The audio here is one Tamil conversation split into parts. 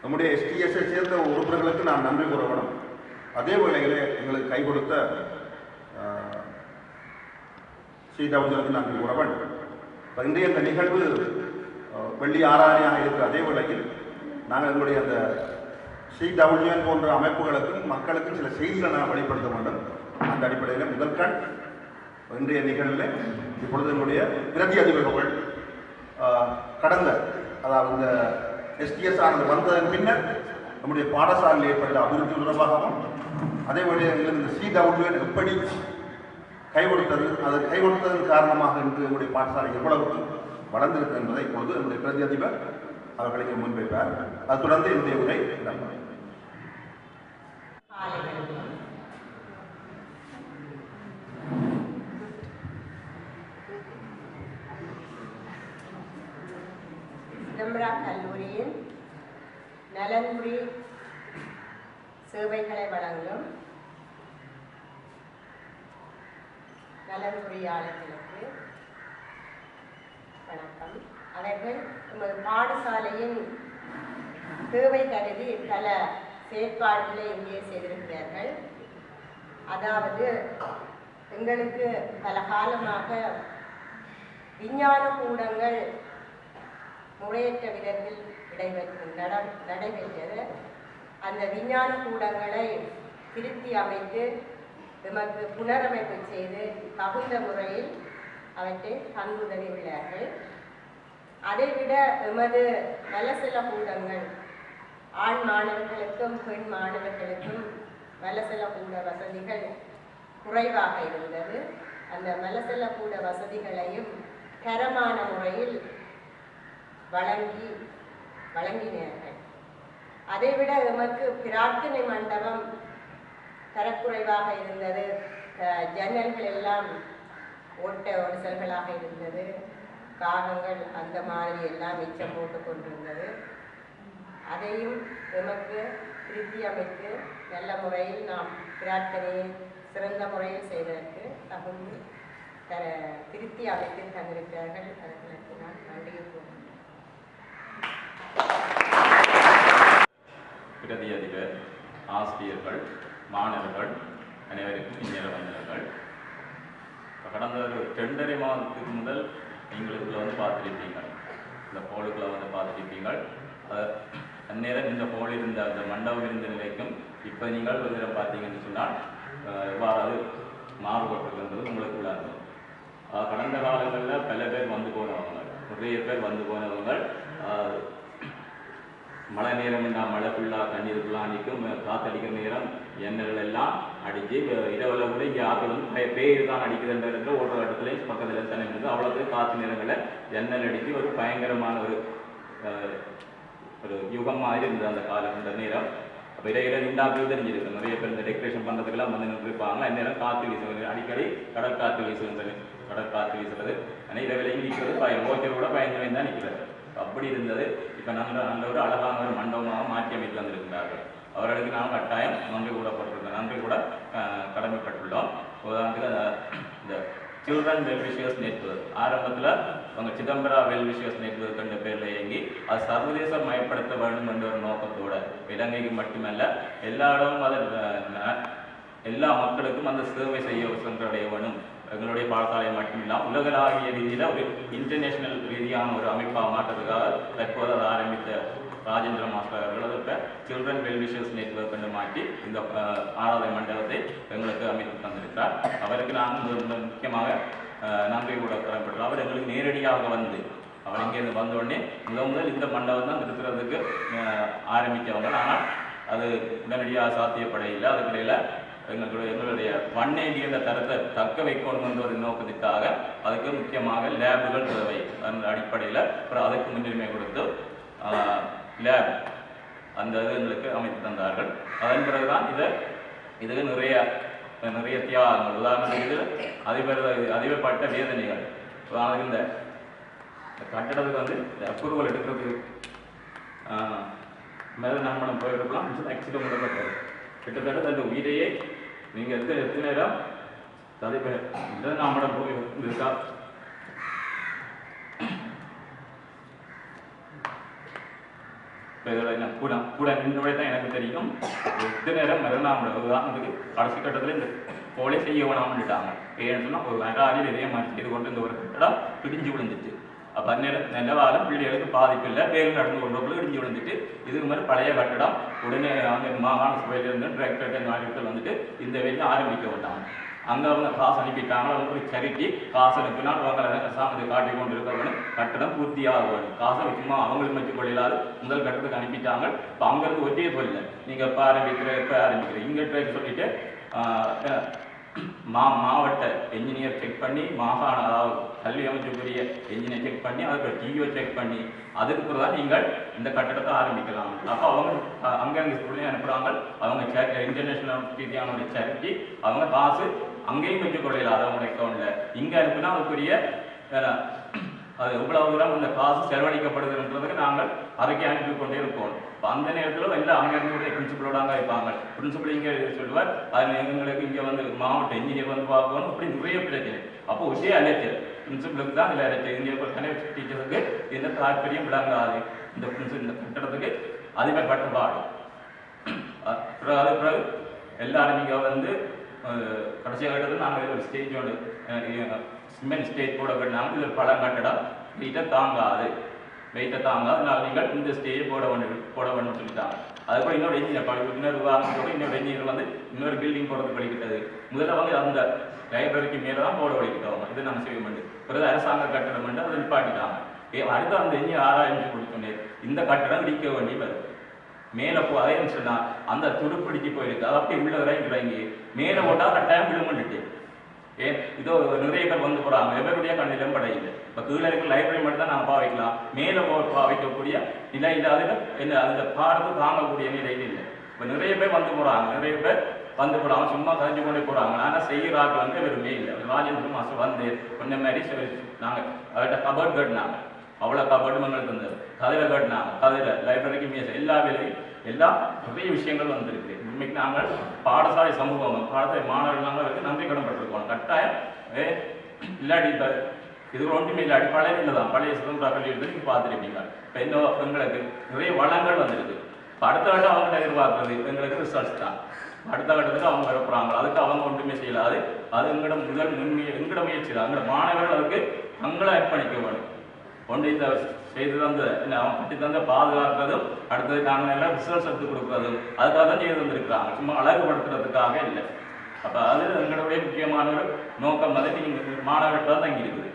நம்முடைய எஸ்டிஎஸ்ஐ சேர்ந்த உறுப்பினர்களுக்கு நான் நன்றி கூற வேணும். அதே வேளையில் எங்களுக்கு கை கொடுத்த ஸ்ரீதவுஜனுக்கு நன்றி கூற வேண்டும். இன்றைய இந்த நிகழ்வு வெள்ளி ஆராதனையாக இருக்கிற அதே வேளையில் நாங்கள் எங்களுடைய அந்த ஸ்ரீதவுஜன் போன்ற அமைப்புகளுக்கும் மக்களுக்கும் சில செய்திகளை நான் வெளிப்படுத்த வேண்டும். அந்த அடிப்படையில் முதல் கண் இன்றைய நிகழ்வில் இப்பொழுது என்னுடைய பிரதி அதிபர்கள் கடந்த அதாவது இந்த எஸ்டிஎஸ் ஆனது வந்ததன் பின்னர் நம்முடைய பாடசாலையில் ஏற்பட்ட அபிவிருத்தி தொடர்பாகவும் அதே வழியில் இந்த ஸ்ரீதவுஜன் எப்படி கை கொடுத்தது அது கை கொடுத்ததன் காரணமாக இன்று நம்முடைய பாடசாலை எவ்வளவு வளர்ந்திருக்கு என்பதை இப்பொழுது நம்முடைய பிரதி அதிபர் அவர்களுக்கு முன்வைப்பார். அது தொடர்ந்து என்னுடைய உரை இடம்பெறும். சிதம்பரா கல்லூரியின் நலன்புரி சேவைகளை வழங்கும் நலன்புரியாளர்களுக்கு வணக்கம். அவர்கள் நமது பாடசாலையின் தேவை கருதி பல செயற்பாடுகளை இங்கே செய்திருக்கிறார்கள். அதாவது எங்களுக்கு பல காலமாக விஞ்ஞான கூடங்கள் முறையற்ற விதத்தில் நடைபெற்றது. அந்த விஞ்ஞான கூடங்களை திருத்தி அமைத்து எமக்கு புனரமைப்பு செய்து தகுந்த முறையில் அவற்றை தந்துதவியுள்ளார்கள். அதைவிட எமது வலசல கூடங்கள் ஆண் மாணவர்களுக்கும் பெண் மாணவர்களுக்கும் வலசல கூட வசதிகள் குறைவாக இருந்தது. அந்த வலசல கூட வசதிகளையும் தரமான முறையில் வழங்கினார்கள். அதைவிட எமக்கு பிரார்த்தனை மண்டபம் தரக்குறைவாக இருந்தது. ஜன்னல்கள் எல்லாம் ஓட்ட ஒடிசல்களாக இருந்தது. காகங்கள் அந்த மாதிரி எல்லாம் மிச்சம் போட்டு கொண்டிருந்தது. அதையும் எமக்கு திருத்தி அமைத்து நல்ல முறையில் நாம் பிரார்த்தனையை சிறந்த முறையில் செய்வதற்கு தகுந்து திருத்தி அமைத்து தந்திருக்கிறார்கள். அதற்கு நான் நன்றி கூறுகிறேன். பிரதி அதிபர், ஆசிரியர்கள், மாணவர்கள் அனைவருக்கும் இனிய வந்தனங்கள். கடந்த ஒரு 2.5 மாதத்துக்கு முதல் நீங்களுக்குள்ள வந்து பார்த்துருப்பீங்க, இந்த ஹோலுக்குள்ள வந்து பார்த்துருப்பீங்க. அந்நேரம் இந்த ஹோல் இருந்த அந்த மண்டபம் இருந்த நிலைக்கும் இப்போ நீங்கள் ஒரு நேரம் பார்த்தீங்கன்னு சொன்னால் எவ்வாறு மாறுபட்டிருக்கின்றது உங்களுக்கு உள்ளார்கள். கடந்த காலங்களில் பல பேர் வந்து போனவங்க, நிறைய பேர் வந்து போனவங்க மழை நேரம் மழை ஃபுல்லாக தண்ணீர் ஃபுல்லாக நிற்கும், காற்றடிக்கிற நேரம் எண்ணெய்கள் எல்லாம் அடித்து இரவில் கூட இங்கே ஆக்கள் வந்து பேர் தான் அடிக்குதுன்ற இடத்துல ஓடுற இடத்துலையும் பக்கத்தில் தண்ணி இருக்குது. அவ்வளோக்கு காற்று நேரங்களில் எண்ணெய் அடித்து ஒரு பயங்கரமான ஒரு யுகம் மாதிரி இருந்தது அந்த காலம் இந்த நேரம். அப்போ இடையில இண்டாக்கள் தெரிஞ்சிருக்கு, நிறைய பேர் இந்த டெக்கரேஷன் பண்ணுறதுக்கெல்லாம் வந்து நின்றுருப்பாங்க. அந்நேரம் காற்று வீசுவது, அடிக்கடி கடற்காற்று வீசுகின்றது, கடற்காற்று வீசுறது ஆனால் இதை விலையும் நிற்கிறது ஓய்ச்சல் கூட பயந்து தான் நிற்கிறது. அப்படி இருந்தது. இப்போ நாங்கள் நல்ல ஒரு அழகான ஒரு மண்டபமாக மாற்றி அமைத்து வந்திருக்கிறார்கள். அவர்களுக்கு நாம் கட்டாயம் நன்றி கூடப்பட்டிருக்கோம், நன்றி கூட கடமைப்பட்டுள்ளோம். உதாரணத்துக்கு இந்த சில்ட்ரன் வெல்விஷியர்ஸ் நெட்வொர்க் ஆரம்பத்தில் அவங்க சிதம்பரா வெல்விஷியர்ஸ் நெட்வொர்க் என்ற பேரில் இயங்கி அது சர்வதேச மயப்படுத்த வேண்டும் என்ற ஒரு நோக்கத்தோடு இலங்கைக்கு மட்டுமல்ல எல்லா இடமும் அதை எல்லா மக்களுக்கும் அந்த சேவை செய்ய சென்றடைய வேணும். எங்களுடைய பாடசாலை மட்டுமில்லாமல் உலகளாவிய ரீதியில் ஒரு இன்டர்நேஷனல் ரீதியான ஒரு அமைப்பாக மாற்றத்துக்காக தற்போது அதை ஆரம்பித்த ராஜேந்திர மாஸ்டர் அவர்கள் அதை சில்ட்ரன் வெல்விஷர்ஸ் நெட்வொர்க் என்று மாற்றி இந்த ஆராதனை மண்டபத்தை எங்களுக்கு அமைத்து தந்திருக்கிறார். அவருக்கு நாங்கள் முக்கியமாக நன்றி கூட தரப்பட்டோம். அவர் எங்களுக்கு நேரடியாக வந்து அவர் இங்கேருந்து வந்த உடனே முதல் இந்த மண்டபம் தான் நிறுத்துறதுக்கு ஆரம்பித்தவங்க. ஆனால் அது உடனடியாக சாத்தியப்பட இல்லை. அதுக்கிடையில் எங்களுடைய 180 என்ற தரத்தை தக்க வைக்கணும் என்ற ஒரு நோக்கத்திற்காக அதுக்கு முக்கியமாக லேபுகள் தேவை. அந்த அடிப்படையில் அப்புறம் அதுக்கு முன்னுரிமை கொடுத்து லேப் அந்த இது எங்களுக்கு அமைத்து தந்தார்கள். அதன் பிறகுதான் இதுக்கு நிறைய தியாகங்கள், உதாரணத்துக்கு அதிகப்பட்ட வேதனைகள். உதாரணத்துக்கு இந்த கட்டடத்துக்கு வந்து அப்ரூவல் எடுக்கிறதுக்கு மேலே நம்ம போயிருக்கலாம். ஆக்சிடென்ட் பண்ணப்பட்டது கிட்டத்தட்ட அந்த உயிரையே நீங்கள் எத்தனை நேரம் ததை நம்மள போய் இருக்கா. இப்போ மற்ற கூட நின்றபடி தான் எனக்கு தெரியும். எத்தனை நேரம் மறுநாள் உதாரணத்துக்கு கடைசி கட்டத்தில் இந்த போலே செய்ய வேணாம்னுட்டாங்க. ஏன்னு சொன்னால் ஒரு அராலியில் இதே மாதிரி செய்து கொண்டு இந்த ஒரு கட்டடம் பிடிஞ்சு விழுந்துச்சு. அப்போ நல்ல காலம் பிள்ளைகளுக்கு பாதிப்பு இல்லை, வேல் நடந்து கொண்டு இடிஞ்சு விழுந்துட்டு இதுக்கு மாதிரி பழைய கட்டடம் உடனே அங்கே மாகாண சபையிலிருந்து டிரெக்டர் நாயகர்கள் வந்துட்டு இந்த வேலையை ஆரம்பிக்க வேண்டாம். அங்கே அவங்க காசு அனுப்பிட்டாங்க, அவங்க சரிட்டி காசு அனுப்பினால் அவங்க சாமத்தை காட்டி கொண்டு இருக்கணும், கட்டடம் பூர்த்தியாக வேணும். காசை சும்மா அவங்களுக்கு வச்சு கொள்ளாது முதல் கட்டத்துக்கு அனுப்பிட்டாங்க. இப்போ அங்கேருந்து ஒட்டியே சொல்லல நீங்கள் எப்போ ஆரம்பிக்கிறேன் இங்கே சொல்லிட்டு மாவட்ட என்ஜினியர் செக் பண்ணி மாகாண அதாவது கல்வி அமைச்சருக்குரிய என்ஜினியர் செக் பண்ணி அதுக்கு டிஓ செக் பண்ணி அதுக்கு தான் நீங்கள் இந்த கட்டடத்தை ஆரம்பிக்கலாம். அப்போ அவங்க அங்கங்கே ஸ்கூல்லையும் அனுப்புகிறாங்க. அவங்க இன்டர்நேஷனல் ரீதியான ஒரு சேரிட்டி அவங்க காசு அங்கேயும் வச்சு கொள்ளல அதவங்க அக்கௌண்ட்டில். இங்கே அனுப்புனா அதுக்குரிய அது எவ்வளவு தூரம் இந்த காசு செலவழிக்கப்படுதுன்றதுக்கு நாங்கள் அறிக்கை அனுப்பி கொண்டே இருக்கோம். இப்போ அந்த நேரத்தில் எல்லாம் அங்கேருந்து பிரின்சிபலோட அங்கே வைப்பாங்க. பிரின்சிபல் இங்கே சொல்லுவார், அது எங்களுக்கு இங்கே வந்து மாவட்ட இன்ஜினியர் வந்து பார்க்கணும், அப்படி நிறைய பிரச்சனை. அப்போ ஒரே அலைச்சல் பிரின்சிபலுக்கு தான் இல்லை அலைச்சல். இங்கே கனெக்ட் டீச்சருக்கு எந்த தாற்பயம் விளங்காது. இந்த இந்த கட்டடத்துக்கு அதுவே கட்டுப்பாடு. அது பிறகு எல்லாரும் இங்கே வந்து கடைசி கட்டத்தில் நாங்கள் ஒரு ஸ்டேஜோட சிமெண்ட் ஸ்டேஜ் போட கட்டினாங்க. இதில் பல கட்டடம் வெயிட்டை தாங்காது, அதனால் நீங்கள் இந்த ஸ்டேஜ் போட வேண்டும் சொல்லிட்டாங்க. அதுக்கப்புறம் இன்னொரு இன்ஜினியர் வந்து இன்னொரு பில்டிங் போடுறது படிக்கிட்டது. முதல்ல அவங்க அந்த லைப்ரரிக்கு மேலே தான் போட படிக்கிட்டவங்க. இதை நாங்கள் செய்ய மாட்டோம். பிறகு அரசாங்க கட்டடம் வந்து அதை நிப்பாட்டிட்டாங்க. அடுத்து அந்த இன்ஜினியர் ஆராய்ச்சி கொடுத்தோன்னே இந்த கட்டடம் இடிக்க வேண்டி வரும். மேலே அதேன்னு சொன்னால் அந்த துடுப்பிடிச்சு போயிருக்கு. அது அப்படி உள்ள இறங்கி மேலே போட்டால் கட்டாயம் விழுமண்டுட்டு இதோ நிறைய பேர் வந்து போகிறாங்க. எவருடைய கண்ணிலும் படையில்லை. இப்போ கீழே இருக்கிற லைப்ரரி மட்டும் தான் நாங்கள் பாவிக்கலாம். மேலே பாவிக்கக்கூடிய நிலை இல்லாத என்ன அந்த பாடத்தை தாங்கக்கூடிய நிலையில் இல்லை. இப்போ நிறைய பேர் வந்து போகிறாங்க, சும்மா கரைஞ்சு கொண்டே போகிறாங்க. ஆனால் செய்கிறார்கள் வந்து எவருமே இல்லை. ராஜேந்திர மாஸ்டர் வந்து கொஞ்சம் மாதிரி நாங்கள் அவர்கிட்ட கபர்ட் கட்டினாங்க. அவ்வளோ கபர்டு எங்களுக்கு இருந்தது. கதிரை கட்டினாங்க, கதிரை லைப்ரரிக்கு மேச எல்லா வேலையும் எல்லாம் நிறைய விஷயங்கள் வந்திருக்கு. இன்னைக்கு நாங்கள் பாடசாலை சமூகம் பாடசாலை மாணவர்கள் நன்றி கடன்பட்டிருக்கோம். கட்டாயம் இல்லாடி இப்போ இது ஒன்றுமே இல்லாடி பழைய இல்லை தான் பழைய சுதந்திர பள்ளி எடுத்து பார்த்துருப்பீங்க. இப்போ இன்னும் எங்களுக்கு நிறைய வளங்கள் வந்துருக்கு. இப்போ அடுத்த கட்டம் அவங்கள்ட்ட எதிர்பார்க்குறது எங்களுக்கு ரிசல்ட்ஸ் தான். அடுத்த கட்டத்துக்கு அவங்க வரப்போகிறாங்க. அதுக்கு அவங்க ஒன்றுமே செய்யலாது. அது எங்களோட எங்களோட முயற்சி தான். எங்களோட மாணவர்கள் அதுக்கு தங்களை அர்ப்பணிக்க வேண்டும். ஒன்று இந்த செய்து தந்த அவன் கட்டி தந்த பாதுகாக்கிறதும் அடுத்தது நாங்கள் எல்லாம் ரிசல்ட்ஸ் எடுத்து கொடுக்குறதும் அதுக்காக தான் செய்து தந்திருக்கிறாங்க. சும்மா அழகுபடுத்துறதுக்காக இல்லை. அப்போ அது எங்களுடைய முக்கியமான ஒரு நோக்கம் வந்து நீங்கள் மாணவர்கள் தான் தங்கி இருக்குது.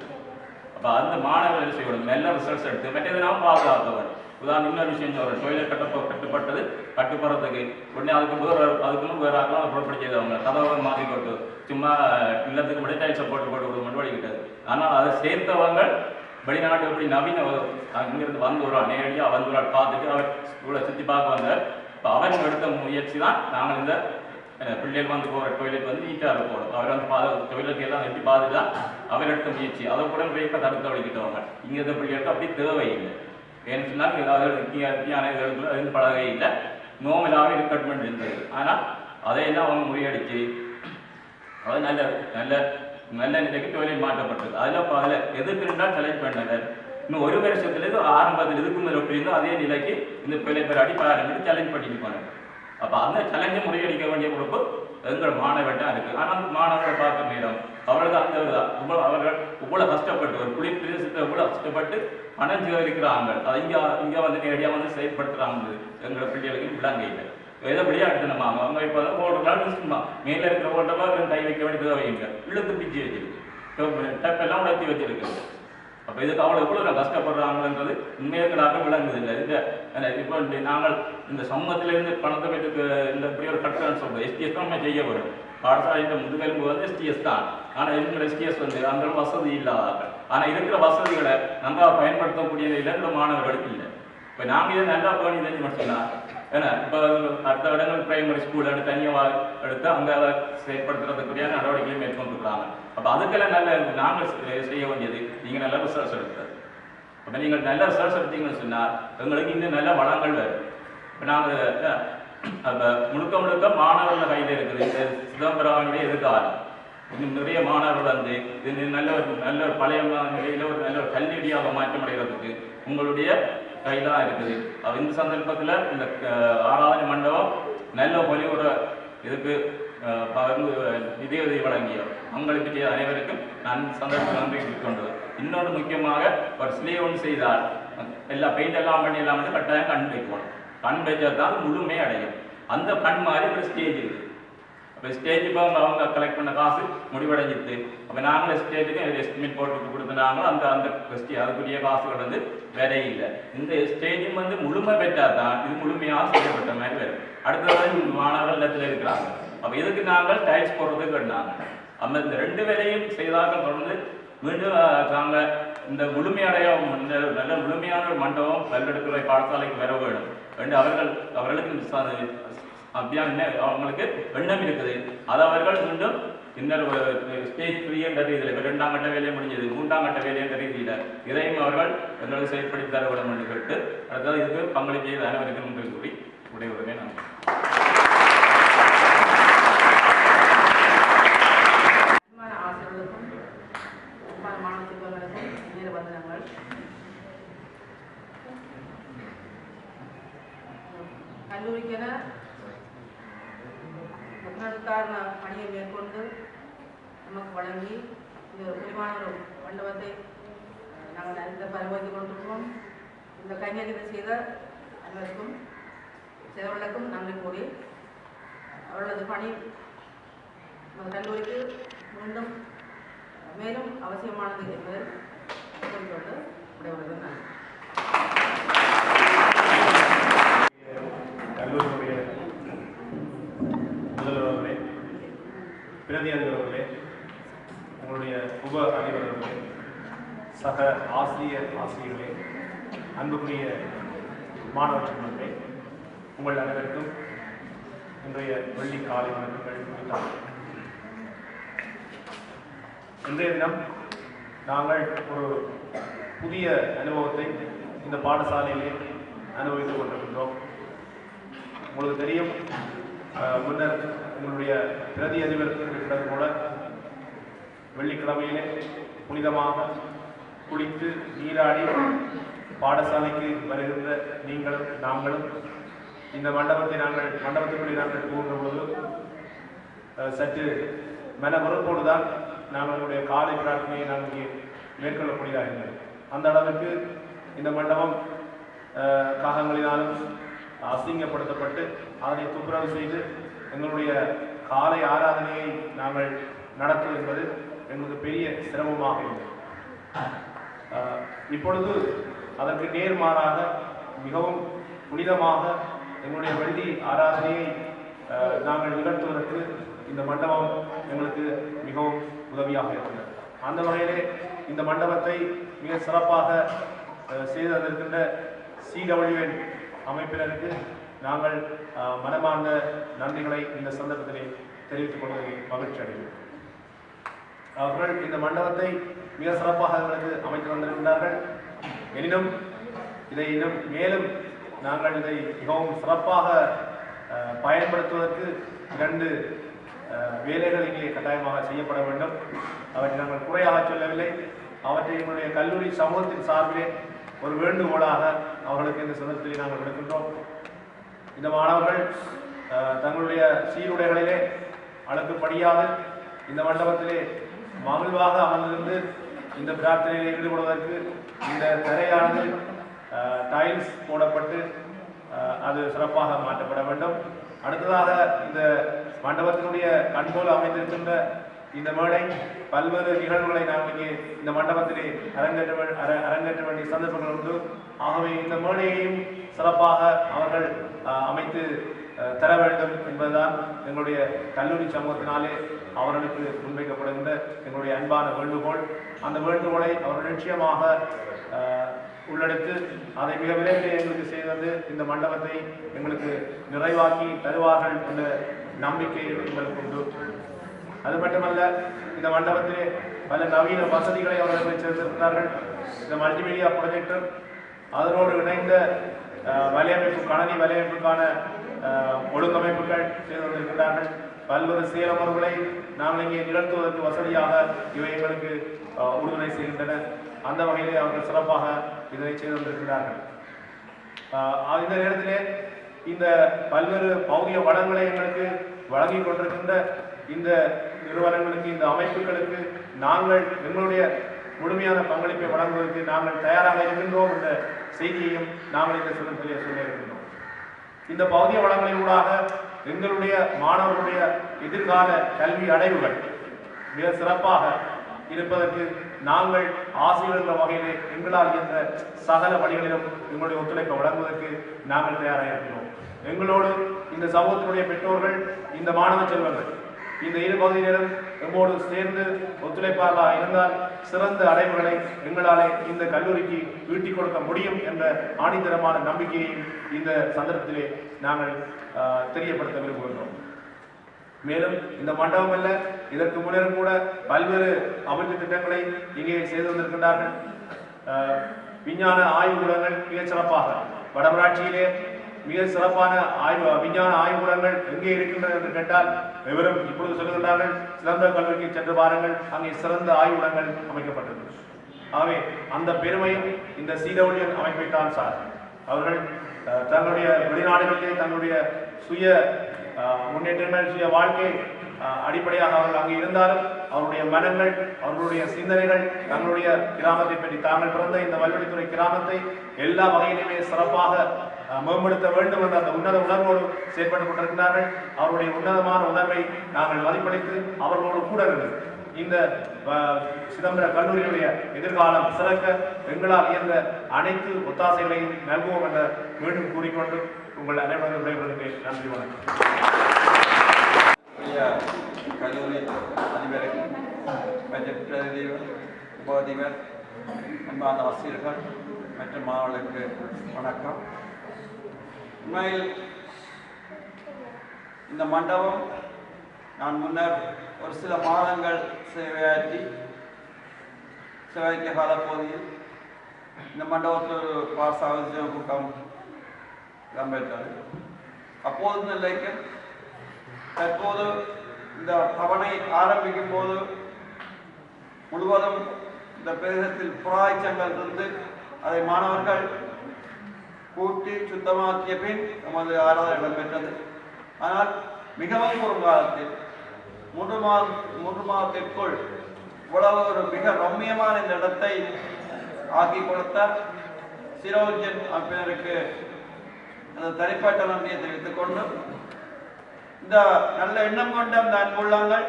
அப்போ அந்த மாணவர்கள் செய்யணும் நல்ல ரிசல்ட்ஸ் எடுத்து மற்றது நாம் பாதுகாக்க வேண்டும். உதாரணம் இன்னொரு விஷயம் சொல்கிறேன். டொய்லெட் கட்டுப்படுறது கட்டுப்படுறதுக்கு உடனே அதுக்குன்னு வேறு ஆக்கலாம் புறப்படி செய்தவங்க கதவை மாற்றி போட்டு சும்மா இல்லத்துக்கு மட்டும் டைல்ஸை போட்டு மட்டும் வடிக்கிட்டது. ஆனால் அதை சேர்த்தவங்க வெளிநாட்டு எப்படி நவீன இங்கிருந்து வந்து ஒரு நேரடியாக வந்து ஒரு பார்த்துட்டு அவர் ஸ்கூலை சுற்றி பார்க்க வந்தார். இப்போ அவர் எடுத்த முயற்சி தான் நாங்கள் இந்த பிள்ளைகள் வந்து போகிற டொய்லெட் வந்து நீட்டாக இருக்கணும். அவர் வந்து டொய்லெட் எல்லாம் வெட்டி பார்த்துட்டு தான் அவர் எடுத்த முயற்சி. அதை கூட இப்போ தடுக்க வலிக்கிட்டவங்க இங்கே இருந்த பிள்ளைகளுக்கு அப்படி தேவையில்லை. ஏன்னு சொன்னால் இதுகளுக்குள்ள இருந்து பழகவே இல்லை. நோமலாகவே ரிக்ரூட்மெண்ட் இருந்தது. ஆனால் அதையெல்லாம் அவங்க முறியடிச்சு அது நல்ல நல்ல நல்ல நிலைக்கு டொய்லெட் மாற்றப்பட்டது. அதில் எதிர்த்துருந்தால் செலக்ட் பண்ணவர் இன்னும் ஒரு வருஷத்துலேருந்து ஆரம்பத்தில் இதுக்கு முதல் எப்படி இருந்தோ அதே நிலைக்கு இந்த டொய்லெட் பேர் அடிப்பாரு சேலஞ்ச் பண்ணிட்டு போனாங்க. அப்போ அந்த சேலஞ்சை முறியடிக்க வேண்டிய பொறுப்பு எங்கள் மாணவர்கிட்ட இருக்குது. ஆனால் அந்த மாணவர்களை பார்க்க நேரம் அவர்கள் அந்த அவர்கள் இவ்வளோ கஷ்டப்பட்டு ஒரு குளிர் பிரதேசத்தை இவ்வளோ கஷ்டப்பட்டு பணம் சேகரிக்கிறாங்க. அதை இங்கே வந்து நேரடியாக வந்து செயல்படுத்துகிறாங்க. எங்களோட பிள்ளைகளுக்கு விளங்கையில் எதை விளையாட்டுனமாங்க அவங்க இப்போ தான் ஓடுறாங்க. மேலே இருக்கிற ஓட்டமாக கை வைக்க வேண்டியது வைங்க இழுத்து பிச்சு வச்சிருக்கு, டப்பெல்லாம் உடச்சி வச்சிருக்கு. அப்போ இதுக்கு அவ்வளோ எவ்வளோ கஷ்டப்படுறாங்கன்றது உண்மையாக விளங்குது இல்லை. இப்போ நாங்கள் இந்த சமூகத்திலேருந்து பணத்தை வைத்து இந்த இப்படி ஒரு கட்டணம் சொல்கிறோம். எஸ்டிஎஸ் தான் நம்ம செய்ய வரும். பாடசாலை முதுகெலும்பு வந்து எஸ்டிஎஸ் தான். ஆனால் எங்களோட எஸ்டிஎஸ் வந்து அந்த வசதி இல்லாதார்கள். ஆனால் இருக்கிற வசதிகளை நல்லா பயன்படுத்தக்கூடிய நிலையில் மாணவர்களுக்கு இல்லை. இப்போ நாங்கள் இதை நல்லா பண்ணி தெரிஞ்சு மட்டும்னா ஏன்னா இப்போ அடுத்த இடங்கள் பிரைமரி ஸ்கூல் எடுத்து தனியாக எடுத்து அங்கே அதை செயல்படுத்துறதுக்குரிய நடவடிக்கைகளை மேற்கொண்டுருக்குறாங்க. அப்போ அதுக்கெல்லாம் நல்ல நாங்கள் செய்ய வேண்டியது நீங்கள் நல்ல ரிசர்ச் எடுக்கிறது. அப்போ நீங்கள் நல்ல ரிசர்ச் எடுத்தீங்கன்னு சொன்னால் எங்களுக்கு இன்னும் நல்ல வளங்கள் வரும். இப்போ நாங்கள் அப்போ முழுக்க மாணவர்கள் கையில் இருக்குது. இந்த சிதம்பரனுடைய எதிர்காலம் இன்னும் நிறைய மாணவர்கள் வந்து இது நல்ல ஒரு பழைய நிலையில் ஒரு நல்ல ஒரு கல்வியாக மாற்றம் அடைகிறதுக்கு உங்களுடைய கைதான் இருக்குது. இந்த சந்தர்ப்பத்தில் இந்த ஆராதனை மண்டபம் நல்ல பொலிவுற இதுக்கு நிதியுதவி வழங்கிய பங்களிப்பு செய்த அனைவருக்கும் நான் சந்தர்ப்பம் நன்றி கொண்டது. இன்னொன்று முக்கியமாக ஒரு ஸ்லீவ் ஒன்று செய்தால் எல்லா பெயிண்ட் எல்லாம் பண்ணி எல்லாம் வந்து கட்டாயம் கண் வைக்கணும். கண் வச்சா தான் முழுமையை அடையும். அந்த கண் மாதிரி ஒரு ஸ்டேஜ் இருக்குது. அப்போ ஸ்டேஜ் இப்போ அவங்க கலெக்ட் பண்ண காசு முடிவடைஞ்சிட்டு அப்போ நாங்களும் ஸ்டேஜுக்கு எஸ்டிமேட் போட்டு கொடுத்துனாங்களோ அந்த அதுக்குரிய காசுகள் வந்து வேறே இல்லை. இந்த ஸ்டேஜும் வந்து முழுமை பெற்றால் தான் இது முழுமையாக செய்யப்பட்ட மாதிரி வரும். அடுத்தது மாணவர்கள் இடத்துல இருக்கிறாங்க. அப்போ இதுக்கு நாங்கள் டைல்ஸ் போடுறதுக்கு வேண்டாங்க. நம்ம இந்த 2 வேலையும் செய்தார்கள் தொடர்ந்து மீண்டும் நாங்கள் இந்த முழுமையடைய நல்ல முழுமையான ஒரு மண்டபம் பல்கலைக்கழக பாடசாலைக்கு வர வேணும் என்று அவர்களுக்கு அவங்களுக்கு எண்ணம் இருக்குது. அது அவர்கள் மீண்டும் இன்னொரு ஸ்டேஜ் 3 என்ற ரீதியில் இப்போ 2ஆம் கட்ட வேலையை முடிஞ்சது, 3ஆம் கட்ட வேலை என்ற ரீதியில் இதையும் அவர்கள் எங்களுக்கு செயல்படுத்தி தர வேண்டும் என்று கேட்டு அடுத்தது இதுக்கு பங்களிப்பு செய்த அனைவருக்கும் என்று கூறி உடையவுடனே நான் கல்லூரிக்கென முன்னெடுத்தான பணியை மேற்கொண்டு நமக்கு வழங்கி இந்த முக்கியமான ஒரு மண்டபத்தை நாங்கள் அறிந்த பரிமாற்றி கொண்டிருக்கிறோம். இந்த கைங்கரியத்தை செய்த அனைவருக்கும் செய்தவர்களுக்கும் நன்றி கூறி அவர்களது பணி நமது கல்லூரிக்கு மீண்டும் மேலும் அவசியமானது என்பதை கூறிக்கொண்டு விடைபெறுவது நன்றி. கல்லூரியுடைய முதல்வர்களே, பிரதி அதிபர்களே, உங்களுடைய உப அதிபர்களே, சக ஆசிரியர்களே, அன்புக்குரிய மாணவ செல்வங்களே, உங்கள் அனைவருக்கும் இன்றைய வெள்ளி காலை வணக்கங்கள். இன்றைய தினம் நாங்கள் ஒரு புதிய அனுபவத்தை இந்த பாடசாலையிலே அனுபவித்துக் கொண்டிருக்கின்றோம். உங்களுக்கு தெரியும், முன்னர் உங்களுடைய பிரதி அதிபர் இருக்கிறது போல வெள்ளிக்கிழமையிலே புனிதமாக குளித்து நீராடி பாடசாலைக்கு வருகின்ற நீங்களும் நாங்களும் இந்த மண்டபத்துக்குள்ளே நாங்கள் போகின்ற பொழுது சற்று மன வெறுப்போடு தான் நாங்கள் உங்களுடைய காலை பிரார்த்தனையை நாங்கள் இங்கே மேற்கொள்ளக்கூடியதாக இருந்தது. அந்த அளவுக்கு இந்த மண்டபம் காகங்களினாலும் அசிங்கப்படுத்தப்பட்டு அதனை துப்புரவு செய்து எங்களுடைய காலை ஆராதனையை நாங்கள் நடத்துவது என்பது எங்களுக்கு பெரிய சிரமமாக இருந்தது. இப்பொழுது அதற்கு நேர்மாறாக மிகவும் புனிதமாக எங்களுடைய வெள்ளி ஆராதனையை நாங்கள் நிகழ்த்துவதற்கு இந்த மண்டபம் எங்களுக்கு மிகவும் உதவியாக இருக்கிறது. அந்த வகையிலே இந்த மண்டபத்தை மிக சிறப்பாக செய்திருக்கின்ற CWN அமைப்பினருக்கு நாங்கள் மனமார்ந்த நன்றிகளை இந்த சந்தர்ப்பத்திலே தெரிவித்துக் கொள்வதில் மகிழ்ச்சி அடைகிறோம். அவர்கள் இந்த மண்டபத்தை மிக சிறப்பாக எங்களுக்கு அமைத்து வந்திருக்கின்றார்கள். எனினும் இதை இன்னும் மேலும் நாங்கள் இதை மிகவும் சிறப்பாக பயன்படுத்துவதற்கு 2 வேலைகள் இங்கே கட்டாயமாக செய்யப்பட வேண்டும். அவற்றை நாங்கள் குறையாக சொல்லவில்லை. அவற்றை எங்களுடைய கல்லூரி சமூகத்தின் சார்பிலே ஒரு வேண்டுகோளாக அவர்களுக்கு இந்த சந்தர்ப்பத்தில் நாங்கள் விடுக்கின்றோம். இந்த மாணவர்கள் தங்களுடைய சீருடைகளிலே அழுக்குப்படியாது இந்த மண்டபத்திலே மகிழ்வாக அமர்ந்திருந்து இந்த பிரார்த்தனையில் ஈடுபடுவதற்கு இந்த தரையானது டைல்ஸ் போடப்பட்டு அது சிறப்பாக மாற்றப்பட வேண்டும். அடுத்ததாக இந்த மண்டபத்தினுடைய கண்போல் அமைந்திருக்கின்ற இந்த மேடை பல்வேறு நிகழ்வுகளை நாம் இங்கே இந்த மண்டபத்திலே அரங்கேற்ற வேண்டிய சந்தர்ப்பங்கள் உண்டு. ஆகவே இந்த மேடையையும் சிறப்பாக அவர்கள் அமைத்து தர வேண்டும் என்பதுதான் எங்களுடைய கல்லூரி சமூகத்தினாலே அவர்களுக்கு முன்வைக்கப்படுகின்ற எங்களுடைய அன்பான வேண்டுகோள். அந்த வேண்டுகோளை அவர்கள் நிச்சயமாக உள்ளெடுத்து அதை மிக விரைவில் எங்களுக்கு செய்து இந்த மண்டபத்தை எங்களுக்கு நிறைவாக்கி தருவார்கள் என்ற நம்பிக்கை எங்களுக்கு உண்டு. அது மட்டுமல்ல, இந்த மண்டபத்திலே பல நவீன வசதிகளை அவர்கள் சேர்ந்திருக்கிறார்கள். இந்த மல்டிமீடியா ப்ரொஜெக்டர் அதனோடு இணைந்த வலையமைப்பு கணனி வலையமைப்புக்கான ஒழுங்கமைப்புகள் செய்து வந்திருக்கிறார்கள். பல்வேறு செயலமர்வுகளை நாங்கள் இங்கே நிகழ்த்துவதற்கு வசதியாக இவை எங்களுக்கு உறுதுணை செய்கின்றன. அந்த வகையிலே அவர்கள் சிறப்பாக இதனை செய்து வந்திருக்கிறார்கள். இந்த நேரத்திலே இந்த பல்வேறு பௌதிக வளங்களை எங்களுக்கு வழங்கி கொண்டிருக்கின்ற இந்த நிறுவனங்களுக்கு, இந்த அமைப்புகளுக்கு நாங்கள் எங்களுடைய முழுமையான பங்களிப்பை வழங்குவதற்கு நாங்கள் தயாராக இருக்கின்றோம் என்ற செய்தியையும் நாங்கள் இந்த சுதந்திரத்திலே சொல்ல இருக்கின்றோம். இந்த பௌதிக வளங்களினூடாக எங்களுடைய மாணவர்களுடைய எதிர்கால கல்வி அடைவுகள் மிக சிறப்பாக இருப்பதற்கு நாங்கள் ஆசிரியர் என்ற வகையிலே எங்களால் என்ற சகல வழிகளிலும் எங்களுடைய ஒத்துழைப்பை வழங்குவதற்கு நாங்கள் தயாராக இருக்கிறோம். எங்களோடு இந்த சமூகத்தினுடைய பெற்றோர்கள், இந்த மாணவ செல்வங்கள் இந்த இரு பகுதியினரும் எம்மோடு சேர்ந்து ஒத்துழைப்பாளராக இருந்தால் சிறந்த அடைவுகளை எங்களாலே இந்த கல்லூரிக்கு ஈட்டிக் கொடுக்க முடியும் என்ற ஆணித்தரமான நம்பிக்கையையும் இந்த சந்தர்ப்பத்திலே நாங்கள் தெரியப்படுத்த விரும்புகின்றோம். மேலும் இந்த மண்டபம் அல்ல, இதற்கு முன்னரும் கூட பல்வேறு அபிவிருத்தி திட்டங்களை இங்கே செய்து வந்திருக்கின்றார்கள். விஞ்ஞான ஆய்வுக்கூடங்கள் மிகச் சிறப்பாக வடமராட்சியிலே மிக சிறப்பான விஞ்ஞான ஆய்வுக்கூடங்கள் எங்கே இருக்கின்றன என்று கேட்டால் விவரம் இப்பொழுது சொல்லுகின்றார்கள். சிறந்த கல்லூரிக்கு சென்று பாருங்கள், அங்கே சிறந்த ஆய்வுக்கூடங்கள் அமைக்கப்பட்டது. ஆகவே அந்த பெருமையும் இந்த CWN அமைப்பை தான் சார். அவர்கள் தங்களுடைய வெளிநாடுகளிலே தங்களுடைய சுய முன்னேற்றங்கள், சுய வாழ்க்கை அடிப்படையாக அவர்கள் அங்கே இருந்தாலும் அவருடைய மனங்கள், அவர்களுடைய சிந்தனைகள் தங்களுடைய கிராமத்தை பற்றி, தாங்கள் பிறந்த இந்த வல்வெளித்துறை கிராமத்தை எல்லா வகையிலுமே சிறப்பாக மேம்படுத்த வேண்டும் என்ற அந்த உன்னத உணர்வோடு செயற்பட்டுக் கொண்டிருக்கிறார்கள். அவருடைய உன்னதமான உணர்வை நாங்கள் மதிப்பளித்து அவர்களோடு கூட இருந்து இந்த சிதம்பர கல்லூரியுடைய எதிர்காலம் சிறக்க எங்களால் இயன்ற அனைத்து ஒத்தாசைகளையும் நல்குவோம் என்ற மீண்டும் கூறிக்கொண்டு உங்கள் அனைவரும் விடைபெறுவதற்கு நன்றி, வணக்கம். கல்லூரி அதிபருக்கு, பட்ஜெட் பிரதிநிதிகள், உப அதிபர், அன்பான ஆசிரியர்கள் மற்றும் மாணவர்களுக்கு வணக்கம். உண்மையில் இந்த மண்டபம் நான் முன்னர் ஒரு சில மாதங்கள் சேவையாற்றி சேவைக்க காலப்பகுதியில் இந்த மண்டபத்தில் ஒரு பாசாவது கூட்டம் இடம்பெற்றது. அப்போது நிலைக்கு தற்போது இந்த பவனை ஆரம்பிக்கும் போது முழுவதும் இந்த பிரதேசத்தில் புறாய்ச்சங்கள் இருந்து அதை மாணவர்கள் கூட்டி சுத்தமாக்கிய பின் நமது ஆராதனை இடம்பெற்றது. ஆனால் மிகவும் ஒரு காலத்தில் 3 மாதத்திற்குள் இவ்வளவு ஒரு மிக ரம்மியமான இந்த இடத்தை ஆக்கி கொடுத்த சிரோஜன் அமைப்பினருக்கு அந்த தனிப்பட்ட நன்றியை தெரிவித்துக் கொண்டு, இந்த நல்ல எண்ணம் கொண்ட அந்த அன்புள்ளங்கள்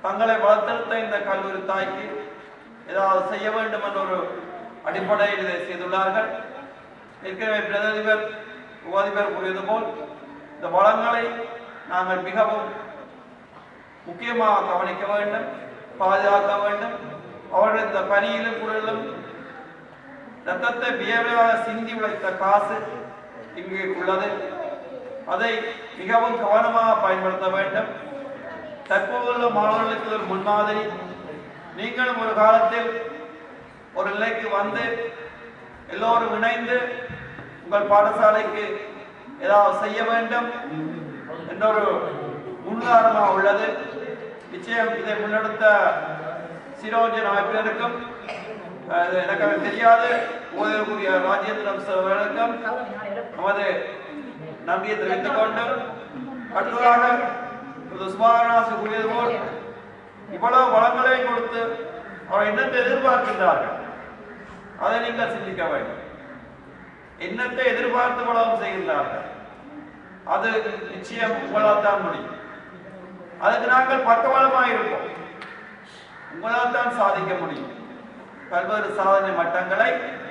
தங்களை வளர்த்தெடுத்த இந்த கல்லூரி தாய்க்கு ஏதாவது செய்ய வேண்டும் என்ற ஒரு அடிப்படையில் இதை செய்துள்ளார்கள். ஏற்கனவே பிரதிநிதிபர் உபாதிபர் கூறியது போல் இந்த வளங்களை நாங்கள் மிகவும் முக்கியமாக கவனிக்க வேண்டும், பாதுகாக்க வேண்டும். அவர்கள் இந்த பணியிலும் குரலும் ரத்தத்தை வியர்வையாக சிந்தி உழைத்த காசு இங்கே உள்ளது. அதை மிகவும் கவனமாக பயன்படுத்த வேண்டும். தற்போதுள்ள மாணவர்களுக்கு ஒரு முன்மாதிரி. நீங்களும் ஒரு காலத்தில் ஒரு நிலைக்கு வந்து எல்லோரும் இணைந்து உங்கள் பாடசாலைக்கு ஏதாவது செய்ய வேண்டும் என்ற ஒரு முன்னுதாரணமாக உள்ளது. நிச்சயம் இதை முன்னெடுத்த சிரோஜன் அமைப்பினருக்கும் எனக்கு தெரியாது ஓதக்கூடிய ராஜேந்திரன் அவர்களுக்கும் நமது நம்பியை தெரிவித்துக் கொண்டு, அடுத்ததாக சுபாகராசு கூறியது போல் இவ்வளவு வளங்களை கொடுத்து அவர் என்னத்தை எதிர்பார்க்கின்றார்கள் அதை நீங்கள் சிந்திக்க வேண்டும். என்னத்தை எதிர்பார்த்து வளம் செய்கின்றார்கள் அது நிச்சயம் உங்களால் தான் முடியும். அதுக்கு நாங்கள் பக்கபலமாக இருப்போம். உங்களால் தான் சாதிக்க முடியும். பல்வேறு சாதனை மட்டங்களை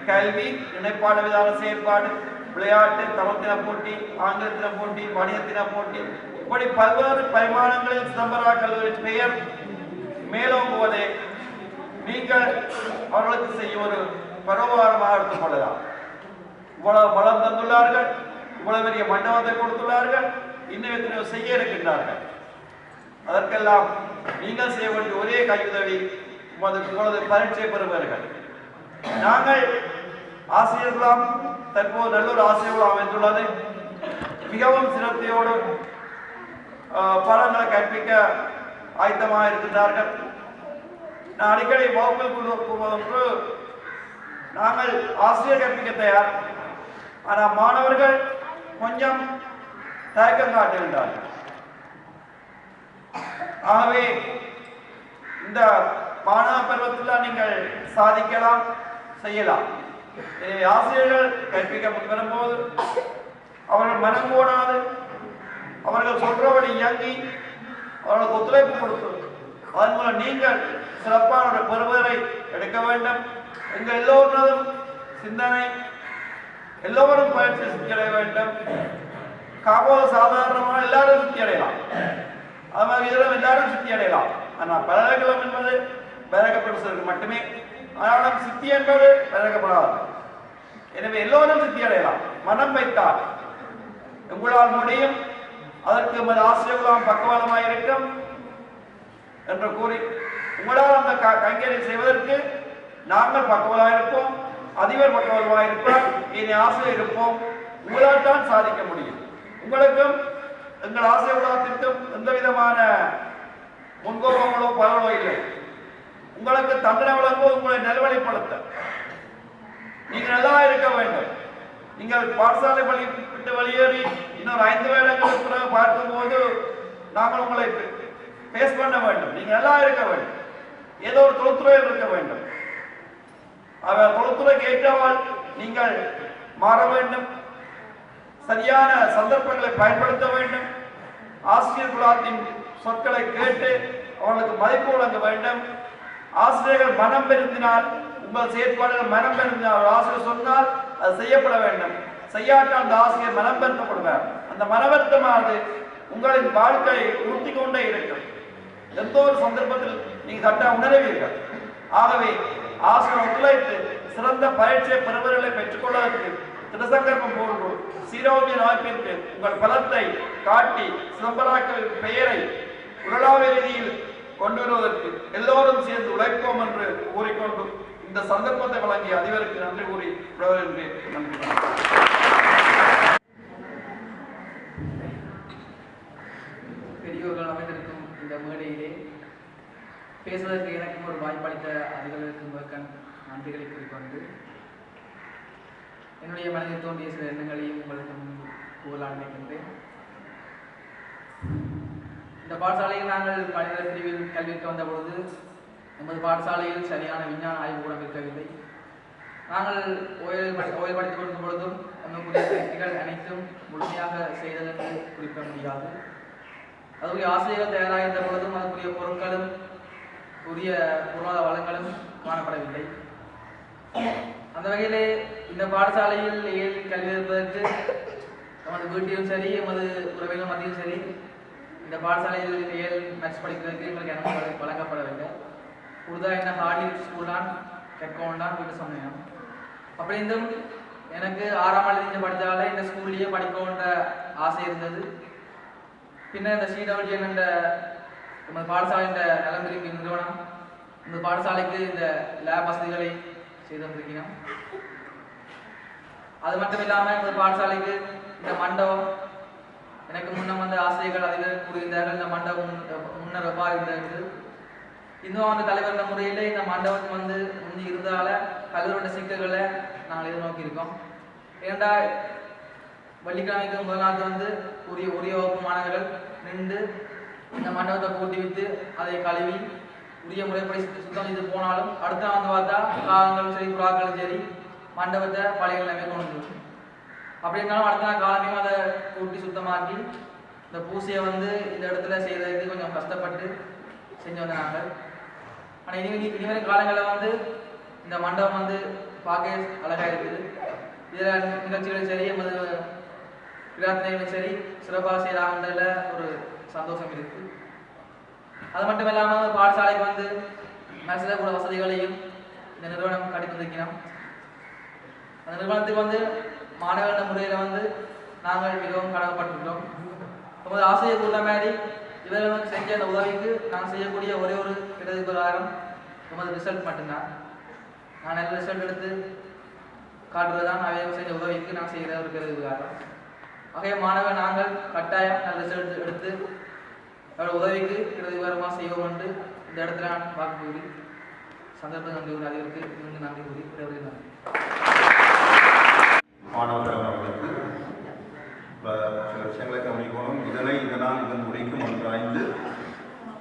கல்வி, இணைப்பாடு விதான செயற்பாடு, விளையாட்டு, தமிழ்த்தின போட்டி, ஆங்கிலத்தின போட்டி, வணிகத்தின போட்டி, இப்படி பல்வேறு பரிமாணங்களில் சிதம்பர கல்லூரி பெயர் மேலோங்குவதை நீங்கள் அவர்களுக்கு செய்ய ஒரு பரோபகாரமாக எடுத்துக் கொள்ளலாம். இவ்வளவு பலம் தந்துள்ளார்கள், இவ்வளவு பெரிய மண்டபத்தை கொடுத்துள்ளார்கள், இன்னும் எத்தனையோ செய்ய இருக்கின்றார்கள். அதற்கெல்லாம் நீங்கள் செய்ய வேண்டிய ஒரே கையுதவி உங்களது பரீட்சை பெறுவீர்கள். நாங்கள் ஆசிரியர்களாம் தற்போது நல்லொரு ஆசிரியர்கள் அமைந்துள்ளது. மிகவும் சிரத்தையோடு பாடங்களை கற்பிக்க ஆயத்தமாக இருக்கின்றார்கள். நான் அடிக்கடி வகுப்பில் கூறுவதற்கு நாங்கள் ஆசிரியர் கற்பிக்க தயார், ஆனால் மாணவர்கள் கொஞ்சம் தயக்கம் காட்டுகின்றார்கள். ஆகவே இந்த மாணவ பருவத்தில் நீங்கள் சாதிக்கலாம், செய்யலாம். ஆசிரியர்கள் கற்பிக்க முன்வரும்போது அவர்கள் மனம் போடாது அவர்கள் சொல்றபடி இயங்கி அவர்களுக்கு ஒத்துழைப்பு கொடுத்து அதன் மூலம் நீங்கள் சிறப்பான ஒரு பெறுவரை எடுக்க வேண்டும். எங்கள் எல்லோரும் சிந்தனை, எல்லோரும் பயிற்சி சித்தி அடைய வேண்டும். காப்போது சாதாரணமாக எல்லாரும் சித்தி அடையலாம், அது மாதிரி இதிலும் எல்லாரும் சித்தி அடையலாம். ஆனால் பலகலம் என்பது பலகப்படுத்துவதற்கு மட்டுமே, ஆனாலும் சித்தி என்பது பலகப்படாது. எனவே எல்லோரும் சித்தி அடையலாம். மனம் வைத்தால் உங்களால் முடியும். அதற்கு எமது ஆசிரியர்களாம் பக்கவாதமாக இருக்கும் என்று கூறி உங்களால் அந்த கைங்கரை செய்வதற்கு நாங்கள் பக்கவாதமாக இருப்போம், அதிபர் பக்கவாதமாக இருப்பார், இனி ஆசிரியர் இருப்போம். உங்களால் தான் சாதிக்க முடியும். உங்களுக்கும் எங்கள் ஆசிரியர்களுக்கும் எந்த விதமான முன்கோபங்களோ பலவோ இல்லை. உங்களுக்கு தண்டனை வழங்குவது உங்களை நல்வழிப்படுத்த நீங்கள் நல்லா இருக்க வேண்டும். நீங்கள் பாடசாலை விட்டு வெளியேறி இன்னொரு 5 வருடங்களுக்கு பிறகு பார்க்கும்போது நாங்கள் உங்களை பேஸ் பண்ண வேண்டும். நீங்கள் நல்லா இருக்க வேண்டும். ஏதோ ஒரு தொழில்துறையில் இருக்க வேண்டும். அவர் தொழில்துறைக்கு ஏற்றவால் நீங்கள் மாற வேண்டும். சரியான சந்தர்ப்பங்களை பயன்படுத்த வேண்டும். ஆசிரியர் குலாத்தின் சொற்களை கேட்டு அவர்களுக்கு மதிப்பு வழங்க வேண்டும். ஆசிரியர்கள் மனம் பெருந்தினால், உங்கள் செயற்பாடுகள் மனம் பெருந்தினால், ஆசிரியர் சொன்னால் அது செய்யப்பட வேண்டும். செய்யாட்டால் அந்த ஆசிரியர் மனம் பெருக்கப்படுவார். அந்த மனவருத்தமானது உங்களின் வாழ்க்கையை உறுத்தி கொண்டே இருக்கும். எந்த ஒரு சந்தர்ப்பத்தில் நீங்கள் சட்ட உணர்வீர்கள். ஆகவே ஆசிரியர் ஒத்துழைத்து சிறந்த பயிற்சியை பெறுவர்களை பெற்றுக்கொள்வதற்கு திருசங்கற்பம் போன்று சீரோவியன் அமைப்பிற்கு உங்கள் பலத்தை காட்டி சிதம்பராக்கள் பெயரை உலகாவிய ரீதியில் கொண்டு வருவதற்கு எல்லோரும் சேர்ந்து உழைப்போம் என்று கூறிக்கொண்டு இந்த சந்தர்ப்பத்தை வழங்கிய அதிபருக்கு நன்றி கூறி நன்றி. பெரியோர்கள் அமைந்திருக்கும் இந்த மேடையிலே பேசுவதற்கு எனக்கும் ஒரு வாய்ப்பளித்த அதிபர்களுக்கு முதற்கண் நன்றிகளை கூறிக்கொண்டு என்னுடைய மனதில் தோன்றிய சில எண்ணங்களையும் உங்களுக்கு முன்பு கூறலாம் நினைக்கின்றேன். இந்த பாடசாலையில் நாங்கள் கணித பிரிவில் கல்விக்கு வந்த பொழுது நமது பாடசாலையில் சரியான விஞ்ஞான ஆய்வுக்கூடம் இருக்கவில்லை. நாங்கள் ஓய்வு படித்துக் கொண்டிருக்கும் பொழுதும் நமக்குரிய பயிற்சிகள் அனைத்தும் முழுமையாக செய்ததென்று குறிப்பிட முடியாது. அதுக்குரிய ஆசிரியர்கள் தயாராக இருந்த பொழுதும் அதுக்குரிய பொருட்களும் உரிய பொருளாதார வளங்களும் காணப்படவில்லை. அந்த வகையிலே இந்த பாடசாலையில் கல்வி இருப்பதற்கு நமது வீட்டிலும் சரி, எமது உறவினர் மத்தியிலும் சரி, இந்த பாடசாலையில் மேக்ஸ் படிக்கிறதுக்கு எங்களுக்கு எனக்கு வழங்கப்படவில்லை. கூடுதலாக என்ன ஹார்டி ஸ்கூல் தான் கற்கணும் தான் வீட்டு சொன்னேன். அப்படி இருந்தும் எனக்கு 6ஆம் ஆண்டு படித்தாலே இந்த ஸ்கூல்லையே படிக்கணுன்ற ஆசை இருந்தது. பின்னர் இந்த CWN என்ற நமது பாடசாலையின் நலம் விரும்பி நிறுவனம் இந்த பாடசாலைக்கு இந்த லேப் வசதிகளை செய்து வந்திருக்கிறோம். அது மட்டும் இல்லாமல் இந்த பாடசாலைக்கு இந்த மண்டபம் எனக்கு முன்னம் வந்த ஆசிரியர்கள் அதிபர் கூறியிருந்தார்கள். இந்த மண்டபம் முன்னர் எவ்வாறு இருந்தது, இன்னும் அந்த தலைவர் முறையில் இந்த மண்டபம் முந்தி இருந்ததால கல்லூரோட சிக்கல்களை நாங்கள் எதிர்நோக்கி இருக்கோம். ஏண்டா வெள்ளிக்கிழமைக்கு முதல் நாள் உரிய வகுப்பு மாணவர்கள் நின்று இந்த மண்டபத்தை கூட்டி வைத்து அதை கழுவி உரிய முறைப்படி சுத்தம் செய்து போனாலும் அடுத்த நாள் பார்த்தா காலங்களும் சரி புறாக்களும் சரி மண்டபத்தை பழைய நிலைமை கொண்டு வரும். அப்படி இருந்தாலும் அடுத்த நாள் காலமையும் அதை கூட்டி சுத்தமாக்கி இந்த பூசையை இந்த இடத்துல செய்வதற்கு கொஞ்சம் கஷ்டப்பட்டு செஞ்சு வந்த நாங்கள். ஆனால் இனிவரும் காலங்களில் இந்த மண்டபம் பார்க்க அழகாக இருக்குது. இதில் நிகழ்ச்சிகளும் சரி எமது பிரார்த்தனைகளும் சரி சிறப்பாக செய்யலாம்ன்றதுல ஒரு சந்தோஷம் இருக்குது. அது மட்டும் இல்லாமல் பாடசாலைக்கு மேக்ஸில் கூட வசதிகளையும் இந்த நிறுவனம் கடித்திருக்கிறோம். அந்த நிறுவனத்துக்கு மாணவர்கள் முறையில் நாங்கள் மிகவும் கடமைப்பட்டிருக்கிறோம். நமது ஆசிரியர் உள்ள மாதிரி இவர்கள் செஞ்ச அந்த உதவிக்கு நாங்கள் செய்யக்கூடிய ஒரே ஒரு இடது பிரகாரம் நமது ரிசல்ட் மட்டும்தான். நான் நல்ல ரிசல்ட் எடுத்து காட்டுறது தான் அவையாக செஞ்ச உதவிக்கு நான் செய்கிற ஒரு இடது பிரகாரம். ஆகைய மாணவர் நாங்கள் கட்டாயம் நல்ல ரிசல்ட் எடுத்து அவரோட உதவிக்கு பிரதிகாரமாக செய்வோம் என்று இந்த இடத்துல நான் வாக்கு கூறி சந்தர்ப்பம் நன்றி கூறி அதிகருக்கு நன்றி கூறி நன்றி. மாணவ தலைவர்களுக்கு சில விஷயங்களை கவனிக்கணும். இதனால் இதன் முடிக்கும் ஒன்றாய்ந்து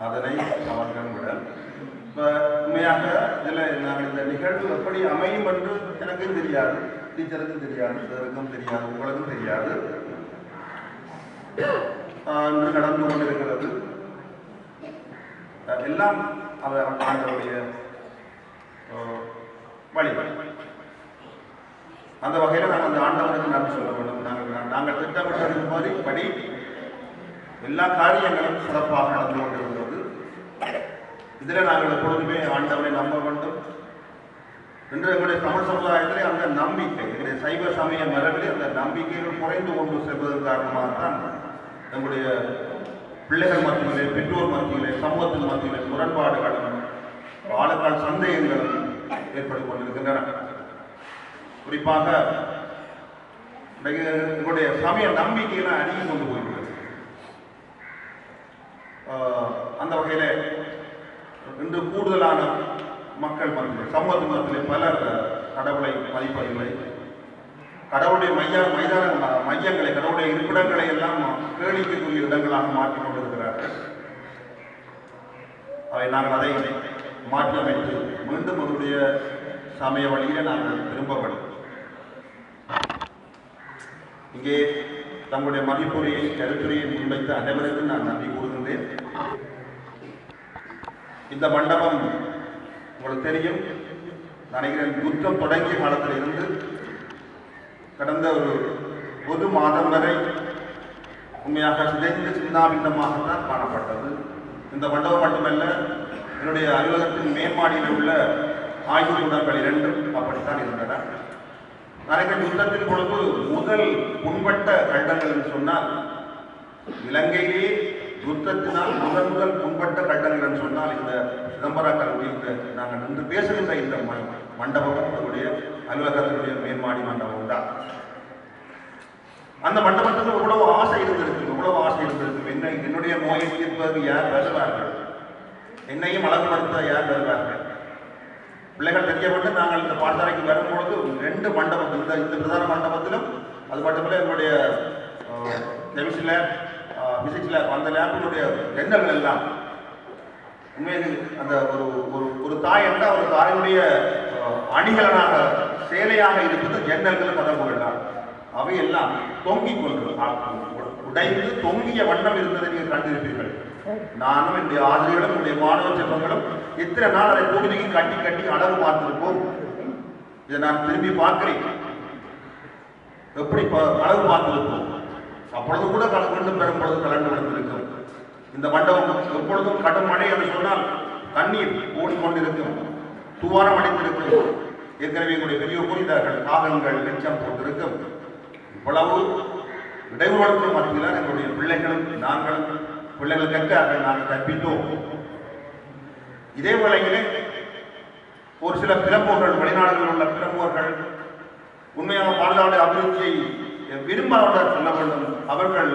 அதனை அவர்கள் விட இப்போ உண்மையாக இதில் நாங்கள் இந்த நிகழ்வு எப்படி அமையும் என்று எனக்கும் தெரியாது, டீச்சருக்கும் தெரியாது, சாருக்கும் தெரியாது, உங்களுக்கும் தெரியாது. இன்று நடந்து கொண்டிருக்கிறது எல்லாம் அவர்களுடைய வழி. அந்த வகையில் நாங்கள் அந்த ஆண்டவனுக்கு நன்றி சொல்ல வேண்டும். நாங்கள் திட்டமிட்டது மாதிரி படி எல்லா காரியங்களும் சிறப்பாக நடந்து கொண்டிருக்கிறது. இதில் நாங்கள் எப்பொழுதுமே ஆண்டவனை நம்ப வேண்டும். இன்று எங்களுடைய தமிழ் சமுதாயத்திலே அந்த நம்பிக்கை, எங்களுடைய சைவ சமய மரபிலே அந்த நம்பிக்கைகள் குறைந்து கொண்டு செல்வதன் காரணமாகத்தான் எங்களுடைய பிள்ளைகள் மத்தியிலே, பெற்றோர் மத்தியிலே, சமூகத்தின் மத்தியிலே முரண்பாடுகளும் ஆளுக்கால் சந்தேகங்களும் ஏற்பட்டுக் கொண்டிருக்கின்றன. குறிப்பாக எங்களுடைய சமய நம்பிக்கையெல்லாம் அணுகி கொண்டு போய்விடுது. அந்த வகையில் இன்று கூடுதலான மக்கள் மத்தியில், சமூகத்தின் மத்தியில் பலர் கடவுளை மதிப்பதில்லை. கடவுளுடைய மையங்களை, கடவுளுடைய இருப்பிடங்களை எல்லாம் கேளிக்கைக்குரிய இடங்களாக மாற்றிக் கொண்டிருக்கிறார்கள். அவை நாங்கள் அதை மாற்றியமைத்து மீண்டும் அவருடைய சமய வழியில நாங்கள் திரும்ப வேண்டும். இங்கே தங்களுடைய மதிப்புரையை, கருத்துரையை முன்வைத்த அனைவருக்கும் நான் நன்றி கூறுகின்றேன். இந்த மண்டபம் உங்களுக்கு தெரியும், நினைக்கிறேன் யுத்தம் தொடங்கிய காலத்தில் இருந்து கடந்த ஒரு மாதம் வரை உண்மையாக சிதைந்து சின்னாபின்னமாகத்தான் காணப்பட்டது. இந்த மண்டபம் மட்டுமல்ல, என்னுடைய அலுவலகத்தின் மேம்பாடியில் உள்ள ஆய்வுக்கூடங்கள் இரண்டும் அப்படித்தான் இருந்தன. நினைக்கிறேன் யுத்தத்தின் பொழுது முதல் புண்பட்ட கண்டங்கள் என்று சொன்னால், இலங்கையிலே யுத்தத்தினால் முதல் புண்பட்ட கண்டங்கள் என்று சொன்னால் இந்த சிதம்பர கல்வி, நாங்கள் நின்று பேசுகின்ற இந்த மண்டபம், நம்முடைய அலுவலகத்தினுடைய மேம்பாடி மண்டபம் தான். அந்த மண்டபத்துக்கு இவ்வளவு ஆசை இருந்திருக்கு. என்னுடைய நோயை தீர்ப்பதற்கு யார் வருவார்கள், என்னையும் அழகுபடுத்த யார் வருவார்கள். பிள்ளைகள் தெரியப்பட்டு நாங்கள் இந்த பாடசாலைக்கு வரும்பொழுது 2 மண்டபத்தில், இந்த பிரதான மண்டபத்திலும் அது மட்டுமில்லை என்னுடைய கெமிஸ்ட்ரி லேப், பிசிக்ஸ் லேப், அந்த லேப்பினுடைய ஜன்னல்கள் எல்லாம் உண்மையில் அந்த ஒரு தாய் என்றால் ஒரு தாயினுடைய அணிகலனாக சேலையாக இருப்பது ஜன்னல்கள், கதவுகள் தான். அவையெல்லாம் தொங்கிக் கொண்டு உடைந்து தொங்கிய வண்ணம் இருந்ததை நீங்கள் கண்டிருப்பீர்கள். நானும் என்னுடைய ஆசிரியர்களும் என்னுடைய மாணவ செல்வங்களும் எத்தனை நாள் அதை தொகுதிக்கு கட்டி அழகு பார்த்திருப்போம். இதை நான் திரும்பி பார்க்கிறேன், எப்படி அழகு பார்த்திருப்போம். அப்பொழுது கூட மீண்டும் பெறும் பொழுது கலந்து விழுந்திருக்கும். இந்த மண்டபம் எப்பொழுதும் கடும் மழை என்று சொன்னால் தண்ணீர் ஓடிக்கொண்டிருக்கும், துவாரம் அடைந்திருக்கும். ஏற்கனவே எங்களுடைய பெரிய புரிந்தார்கள், காகங்கள் லட்சம் போட்டிருக்கும். இவ்வளவு இடைவெளிகளுக்கு மத்தியில் எங்களுடைய பிள்ளைகளும் நாங்களும், பிள்ளைகள் கற்றார்கள், நாங்கள் கற்பித்தோம். இதே வேளையிலே ஒரு சில பிரமுகர்கள், வெளிநாடுகளில் உள்ள பிரமுகர்கள் உண்மையாக பாடலாவுடைய அபிவிருத்தியை விரும்பாளர்கள் சொல்ல வேண்டும். அவர்கள்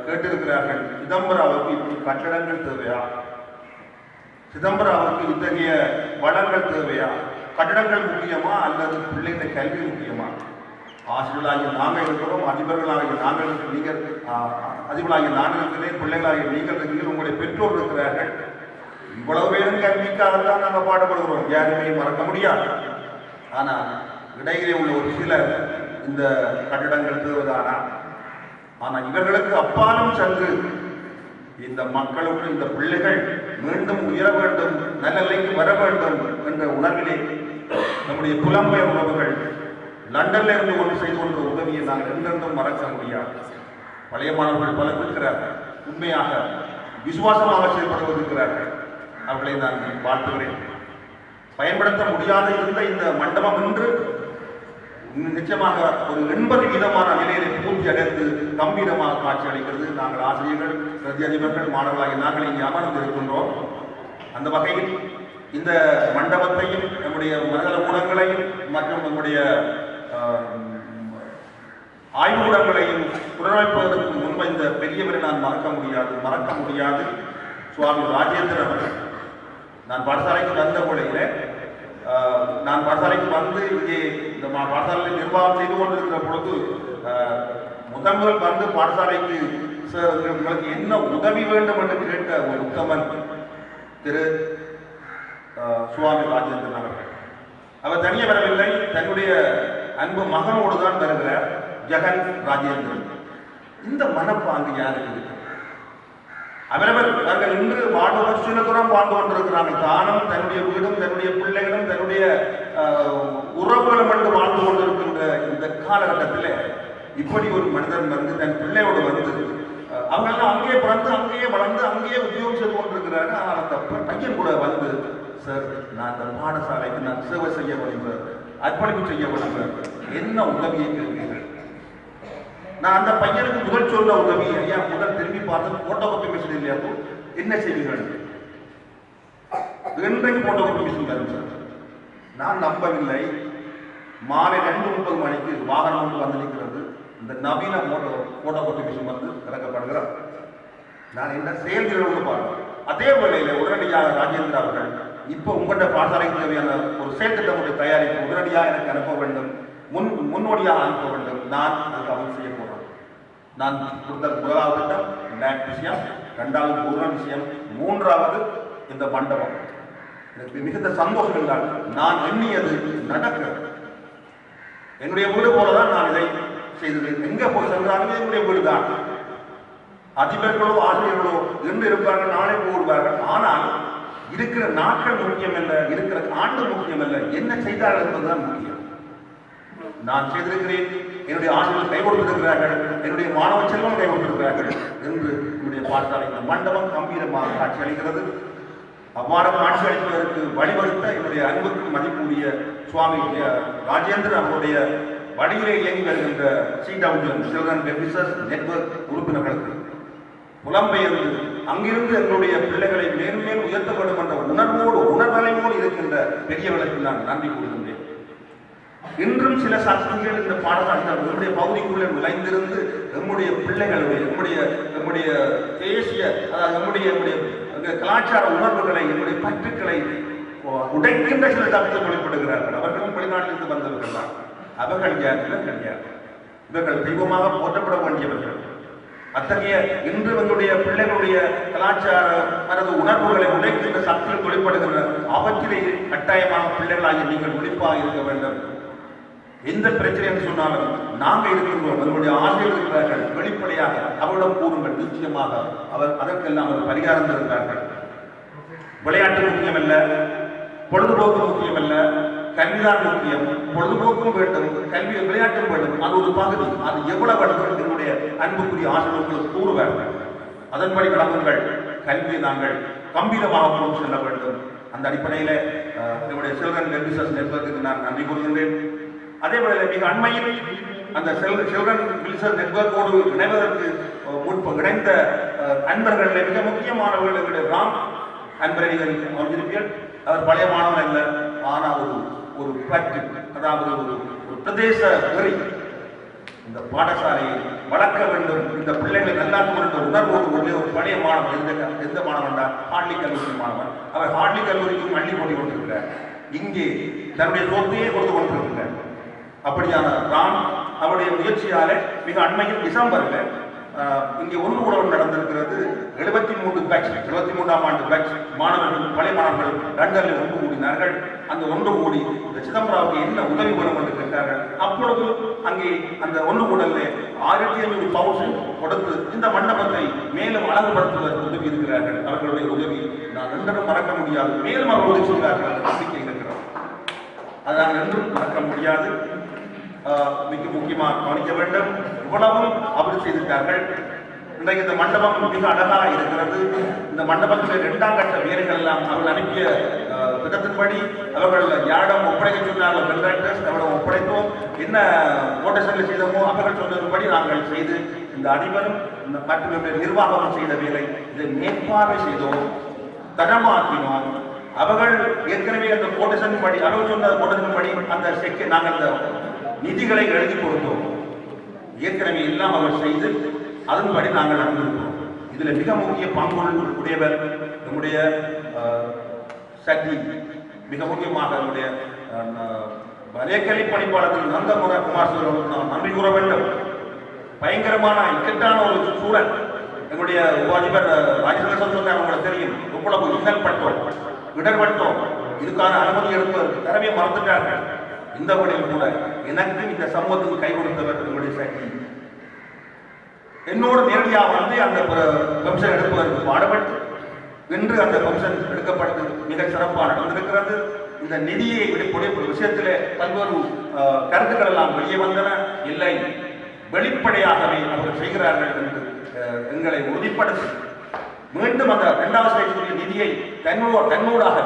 கேட்டிருக்கிறார்கள், சிதம்பராவுக்கு இப்படி கட்டடங்கள் தேவையா, சிதம்பராவுக்கு இத்தகைய வளங்கள் தேவையா, கட்டடங்கள் முக்கியமா அல்லது பிள்ளைகளை கல்வி முக்கியமா? ஆசிரியர்களாகிய நாங்கள் இருக்கிறோம், அதிபர்களாகிய நாங்கள், நீங்கள் அதிபர்களாகிய நாங்கள் இருக்கிறேன், பிள்ளைகளாகிய நீங்கள் இருக்கிறீர்கள், உங்களுடைய பெற்றோர் இருக்கிறார்கள். இவ்வளவு பேரும் கல்விக்காகத்தான் நாங்கள் பாடுபடுகிறோம், யாருமே மறக்க முடியாது. ஆனால் இடையிலே உள்ள ஒரு சிலர் இந்த கட்டிடங்கள் தேவைதானா? ஆனால் இவர்களுக்கு அப்பாலும் சென்று இந்த மக்களுக்கு, இந்த பிள்ளைகள் மீண்டும் உயர வேண்டும், நல்ல நிலைக்கு வர வேண்டும் என்ற உணர்விலே நம்முடைய புலம்பெயர் உறவுகள் லண்டன்ல இருந்து ஒன்று செய்து கொண்ட உதவியை நாங்கள் என்றென்றும் மறக்க முடியாது. பழைய மாணவர்கள் பலர் இருக்கிறார்கள், உண்மையாக விசுவாசமாக செயல்படுவதற்கிறார்கள். அவர்களை நான் வாழ்த்துகிறேன். பயன்படுத்த முடியாத இருந்த இந்த மண்டபம் இன்று நிச்சயமாக ஒரு 80% நிலையிலே பூர்த்தி அடைந்து கம்பீரமாக காட்சி அளிக்கிறது. நாங்கள் ஆசிரியர்கள், பிரதி அதிபர்கள், மாணவர்களாகிய நாங்கள் இங்கே அமர்ந்து இருக்கின்றோம். அந்த வகையில் இந்த மண்டபத்தையும் நம்முடைய மனநல கூடங்களையும் மற்றும் நம்முடைய ஆய்வுக்கூடங்களையும் புனரமைப்பதற்கு முன்பு இந்த பெரியவரை நான் மறக்க முடியாது. சுவாமி ராஜேந்திரன் அவர்கள், நான் பாடசாலைக்கு வந்த பொழுதில், நான் பாடசாலைக்கு வந்து இங்கே இந்த பாடசாலை நிர்வாகம் செய்து கொண்டிருக்கிற பொழுது முதல்வர் வந்து பாடசாலைக்கு உங்களுக்கு என்ன உதவி வேண்டும் என்று கேட்ட ஒரு உத்தமன் திரு சுவாமி ராஜேந்திரன் அவர்கள். அவர் தனியே வரவில்லை, தன்னுடைய அன்பு மகனோடு தான் வருகிறார், ஜெகன் ராஜேந்திரன். இந்த மனப்பாங்கு யாருக்கு இருக்கு? அவர்கள் இன்று வாழ்வதற்கு சில தூரம் வாழ்ந்து கொண்டிருக்கிறார்கள். தானும் தன்னுடைய வீடும் தன்னுடைய பிள்ளைகளும் தன்னுடைய உறவுகளும் என்று வாழ்ந்து கொண்டிருக்கின்ற இந்த காலகட்டத்தில் இப்படி ஒரு மனிதன் வந்து தன் பிள்ளையோடு வந்து அவங்கெல்லாம் அங்கேயே பிறந்து அங்கேயே வளர்ந்து அங்கேயே உத்தியோகம் செய்து கொண்டிருக்கிறாங்க. ஆனால் அந்த பையன் கூட வந்து, சார் நான் இந்த பாடசாலைக்கு நான் சேவை செய்ய விரும்புகிறேன், அர்ப்பணிப்பு செய்ய விரும்புகிறேன், என்ன உதவியை கேட்கிறீர்கள்? நான் அந்த பையனுக்கு முதல் சொல்ல உதவி, ஐயா முதல் திரும்பி பார்த்து போட்டோ காப்பி மிஷின் இல்லையா, என்ன செய்வீர்கள்? இன்றைக்கு போட்டோ காப்பி மிஷின் தரும் சார். நான் நம்பவில்லை. மாலை 2:30 மணிக்கு வாகனம் ஒன்று வந்து நிற்கிறது. இந்த நவீன போட்டோ காப்பி மிஷின் வந்து இறக்கப்படுகிறார். நான் என்ன செயல்திறன் பார்க்கிறேன். அதே வேளையில் உடனடியாக ராஜேந்திர அவர்கள் இப்போ உங்கள்கிட்ட பாடசாலைக்கு தேவையான ஒரு செயல்திட்டமுறை தயாரிப்பு உடனடியாக எனக்கு அனுப்ப வேண்டும், முன்னோடியாக அனுப்ப வேண்டும். நான் அதுக்கு அவன் செய்ய போகிறேன். நான் கொடுத்த முதலாவது திட்டம் லேண்ட் விஷயம், 2வது பூர்ண விஷயம், 3வது இந்த மண்டபம். எனக்கு மிகுந்த சந்தோஷம் என்றால் நான் எண்ணியது நடக்கிறது. என்னுடைய வீடு போலதான் நான் இதை செய்தது. எங்க போய் சென்றாலும் என்னுடைய வீடு தான். அதிபர்களோ ஆசிரியர்களோ என்று இருப்பார்கள், நாளை போடுவார்கள். ஆனால் இருக்கிற நாட்கள் முக்கியம் அல்ல, இருக்கிற ஆண்டு முக்கியம் அல்ல, என்ன செய்தார்கள் என்பதுதான் முக்கியம். நான் செய்திருக்கிறேன், என்னுடைய ஆசிரியர்கள் கை கொடுத்திருக்கிறார்கள், என்னுடைய மாணவ செல்வம் கை கொடுத்திருக்கிறார்கள் என்று என்னுடைய பாடசாலை இந்த மண்டபம் கம்பீரமாக காட்சி அளிக்கிறது. அவ்வாறு காட்சி அளிப்பதற்கு வழிவகுத்த என்னுடைய அன்புக்கும் மதிப்புடைய சுவாமி ராஜேந்திரன் அவருடைய வழியிலே இயங்கி வருகின்ற CWN சில்ட்ரன் வெல்ஃபேர் நெட்வொர்க் உறுப்பினர்களுக்கு புலம்பெயர்ந்து அங்கிருந்து எங்களுடைய பிள்ளைகளை மேலும் மேலும் உயர்த்த வேண்டும் என்ற உணர்வலையோடு இருக்கின்ற பெரியவர்களுக்கு நான் நன்றி கூறுகின்றேன். இன்றும் சில சக்திகள் இந்த பாடசாலை நம்முடைய பகுதிக்குள்ளே விளைந்திருந்து நம்முடைய பிள்ளைகளுடைய நம்முடைய தேசிய அதாவது நம்முடைய கலாச்சார உணர்வுகளை நம்முடைய பற்றுக்களை உடைக்கின்ற சில தவிர்த்து வெளிப்படுகிறார்கள். அவர்களும் வெளிநாட்டிலிருந்து வந்தவர்கள் தான். அவர்கள் யார்? இவர்கள் தெய்வமாக போற்றப்பட வேண்டியவர்கள். அத்தகைய இன்று நம்முடைய பிள்ளைகளுடைய கலாச்சார அல்லது உணர்வுகளை உடைக்கின்ற சக்திகள் வெளிப்படுகின்ற அவற்றிலே கட்டாயமாக பிள்ளைகளாகி நீங்கள் விழிப்பாக இருக்க வேண்டும். எந்த பிரச்சனை என்று சொன்னாலும் நாங்கள் இருக்கின்றோம், நம்முடைய ஆசிரியர்கள் இருக்கிறார்கள், வெளிப்படையாக அவரிடம் கூறுங்கள். நிச்சயமாக அவர் அதற்கெல்லாம் அவர் பரிகாரம் தருகிறார்கள். விளையாட்டு முக்கியமல்ல, பொழுதுபோக்கு முக்கியமல்ல, கல்விதான் முக்கியம். பொழுதுபோக்கும் வேண்டும், கல்வி விளையாட்டும் வேண்டும். அது ஒரு பகுதி. அது எவ்வளவு வேண்டும் என்னுடைய அன்புக்குரிய ஆசிரியர்களுக்கு கூறுவார்கள். அதன்படி கிளம்புங்கள். கல்வியை நாங்கள் கம்பீரமாக கொண்டு செல்ல வேண்டும். அந்த அடிப்படையில் என்னுடைய சில்ட்ரன் வெல்ஃபேர் நெட்வொர்க்குக்கு நான் நன்றி கூறுகின்றேன். அதே போல மிக அண்மையில் அந்த சில்ட்ரன் வெல்ஃபேர் நெட்வொர்க்கோடு இணைவதற்கு இணைந்த அன்பர்களில் மிக முக்கியமானவர்கள் எங்களுடைய ராம் அன்பரை அறிந்திருப்பீர்கள். அவர் பழைய மாணவன் அல்ல, ஆனால் ஒரு பற்று, அதாவது ஒரு பிரதேச வெறி. இந்த பாடசாலையை வளர்க்க வேண்டும், இந்த பிள்ளைகளை நல்லா என்ற உணர்வோடு உள்ள ஒரு பழைய மாணவன். எந்த மாணவன் தான்? ஹார்ட்லி கல்லூரி மாணவன். அவர் ஹார்ட்லி கல்லூரிக்கும் அள்ளி போட்டி கொண்டிருக்கிறார். இங்கே தன்னுடைய சொத்தையே கொடுத்து கொண்டிருக்கிறார். அப்படியான ராம் அவருடைய முயற்சியால மிக அண்மையில் டிசம்பரில் இங்கே ஒன்று உணவு நடந்திருக்கிறது. 73ஆம் ஆண்டு பேட்ச் மாணவர்கள், பழைய மாணவர்கள் லண்டனில் ஒன்று கூடினார்கள். அந்த ஒன்று கூடி இந்த சிதம்பராவுக்கு என்ன உதவி வேணும் என்று கேட்டார்கள். அப்பொழுது அங்கே அந்த ஒன்று கூடலில் 1500 பவுண்ட் கொடுத்து இந்த மண்டபத்தை மேலும் அழகுபடுத்துவதற்கு உதவி இருக்கிறார்கள். அவர்களுடைய உதவி நான் என்றும் மறக்க முடியாது. மேலும் அவர் உதவி செய்கிறார்கள், நம்பிக்கை இருக்கிறோம். அதை நாங்கள் என்றும் மறக்க முடியாது. மிக முக்கியமாக கவனிக்க வேண்டும். இவ்வளவும் அவர் செய்திருக்கார்கள். இன்றைக்கு இந்த மண்டபம் மிக அழகாக இருக்கிறது. இந்த மண்டபத்தில் 2ஆம் கட்ட வேலைகள் எல்லாம் அவர்கள் அனுப்பிய திட்டத்தின்படி அவர்கள் யாரிடம் ஒப்படைக்க சொன்னார்கள், கண்ட்ராக்டர்ஸ் அவரிடம் ஒப்படைத்தோம். என்ன கோட்டேஷன்ல செய்தோமோ அவர்கள் சொன்னபடி நாங்கள் செய்து இந்த அதிபரும் மற்றும் நிர்வாகம் செய்த வேலை இதை மேற்பார்வை செய்தோம், தரமாக்கினோம். அவர்கள் ஏற்கனவே அந்த கோட்டேஷன் படி அவர்கள் சொன்ன கோட்டேஷன் படி அந்த செக்கை நாங்கள் அந்த நிதிகளை எழுதி கொடுத்தோம். ஏற்கனவே எல்லாம் அவர் செய்து அதன்படி நாங்கள் நடந்திருக்கிறோம். இதில் மிக முக்கிய பங்கு உடையவர் நம்முடைய சக்தி. மிக முக்கியமாக நம்முடைய வலைக்கல்வி பணிப்பாளர்கள் நந்தமுறை குமார் நாம் நன்றி கூற வேண்டும். பயங்கரமான இக்கட்டான ஒரு சூழல். எங்களுடைய உபாதிபர் ராஜேந்திரன் சொன்னார், உங்களுக்கு தெரியும் எவ்வளவு இன்னல் பட்டோம், இடர்பட்டோம், இதுக்கான அனுமதி எடுப்பதற்கு தரவே மறந்துட்டார்கள். இந்த வழியில் கூட எனக்கு இந்த சமூகத்துக்கு கை கொடுத்தவர் எங்களுடைய சக்தி என்னோடு நேரடியாக வந்து அந்த பென்ஷன் எடுப்பதற்கு பாடுபட்டு இன்று அந்த பென்ஷன் எடுக்கப்பட்டு மிக சிறப்பாக நடந்திருக்கிறது. இந்த நிதியை விடுபடைய விஷயத்திலே பல்வேறு கருத்துக்கள் எல்லாம் வெளியே வந்தன. இல்லை, வெளிப்படையாகவே அவர்கள் செய்கிறார்கள் என்று எங்களை உறுதிப்படுத்தி மீண்டும் அந்த 2வது ஸ்டேஜுடைய நிதியை தன்னூடாக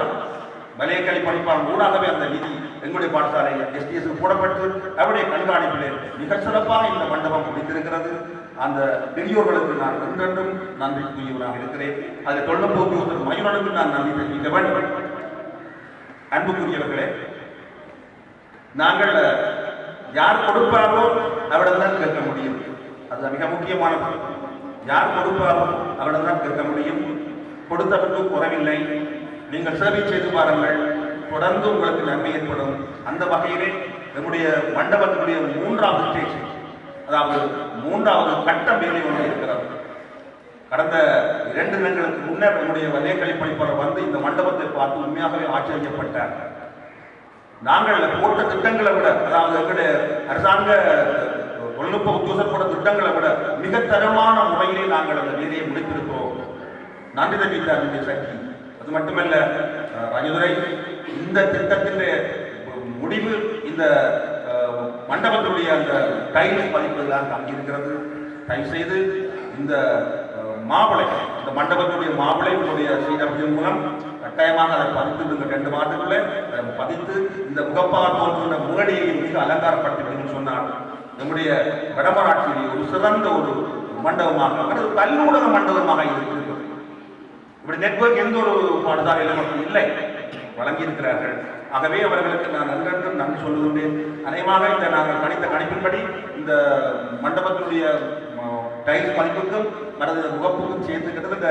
வலைக்கல்வி பணிப்பாளர் ஊடாகவே அந்த நிதி எங்களுடைய பாடசாலை STS போடப்பட்டு அவருடைய கண்காணிப்பிலே மிக சிறப்பாக இந்த மண்டபம் முடித்திருக்கிறது. அந்த பெரியோர்களுக்கு நான் என்றென்றும் நன்றிக்குரியவராக இருக்கிறேன். அதில் தொழில்நுட்ப மயூரனுக்கு நான் நன்றி தெரிவிக்க வேண்டும். அன்புக்குரியவர்களே, நாங்கள் யார் கொடுப்பாரோ அவரிடம் கேட்க முடியும். அது மிக முக்கியமானது. யார் கொடுப்பாரோ அவரிடம் கேட்க முடியும். கொடுத்தவருக்கு குறைவில்லை. நீங்கள் சேவை செய்து பாருங்கள், தொடர்ந்து உங்களுக்கு நன்மை ஏற்படும். அந்த வகையிலே நம்முடைய மண்டபத்தினுடைய 3வது ஸ்டேஜ், அதாவது 3வது கட்டம் வேலை ஒன்று இருக்கிறது. கடந்த 2 தினங்களுக்கு முன்னர் நம்முடைய வலைக்கல்வி பணிப்பாளர் வந்து இந்த மண்டபத்தை பார்த்து உண்மையாகவே ஆச்சரியப்பட்டார். நாங்கள் போட்ட திட்டங்களை விட, அதாவது எங்களுடைய அரசாங்க தொழில்நுட்ப உத்தியோகர் போட்ட திட்டங்களை விட மிக தரமான முறையிலே நாங்கள் அந்த வேலையை முடித்திருக்கிறோம். நன்றி தெரிவித்தார் என்னுடைய சக்தி. அது மட்டுமல்ல ராஜதுரை, இந்த திட்டத்தின் முடிவு இந்த மண்டபத்தினுடைய அந்த டைல்ஸ் பதிப்பதுதான் தங்கியிருக்கிறது. தயவு செய்து இந்த மாப்பிளை, இந்த மண்டபத்துடைய மாப்பிளை உங்களுடைய சீடபின் மூலம் கட்டாயமாக அதை பதித்து இந்த 2 மாதத்துக்குள்ளே பதித்து இந்த முகப்பால் போன்ற முகடியை மிக அலங்காரப்படுத்தி சொன்னார். நம்முடைய வடமராட்சியில் ஒரு சிறந்த ஒரு மண்டபமாக, அது பல்லூடக மண்டபமாக இருக்கிறது. இப்படி நெட்வொர்க் எந்த ஒரு பாடசாலையிலும் மட்டும் இல்லை, வழங்கியிருக்கிறார்கள். ஆகவே அவர்களுக்கு நான் நன்றென்றும் நன்றி சொல்லுகின்றேன். அநேகமாக இந்த நாங்கள் கணித்த கணிப்பின்படி இந்த மண்டபத்தினுடைய டைல்ஸ் மதிப்புக்கும் மனது முகப்புக்கும் சேர்த்து கிட்டத்தட்ட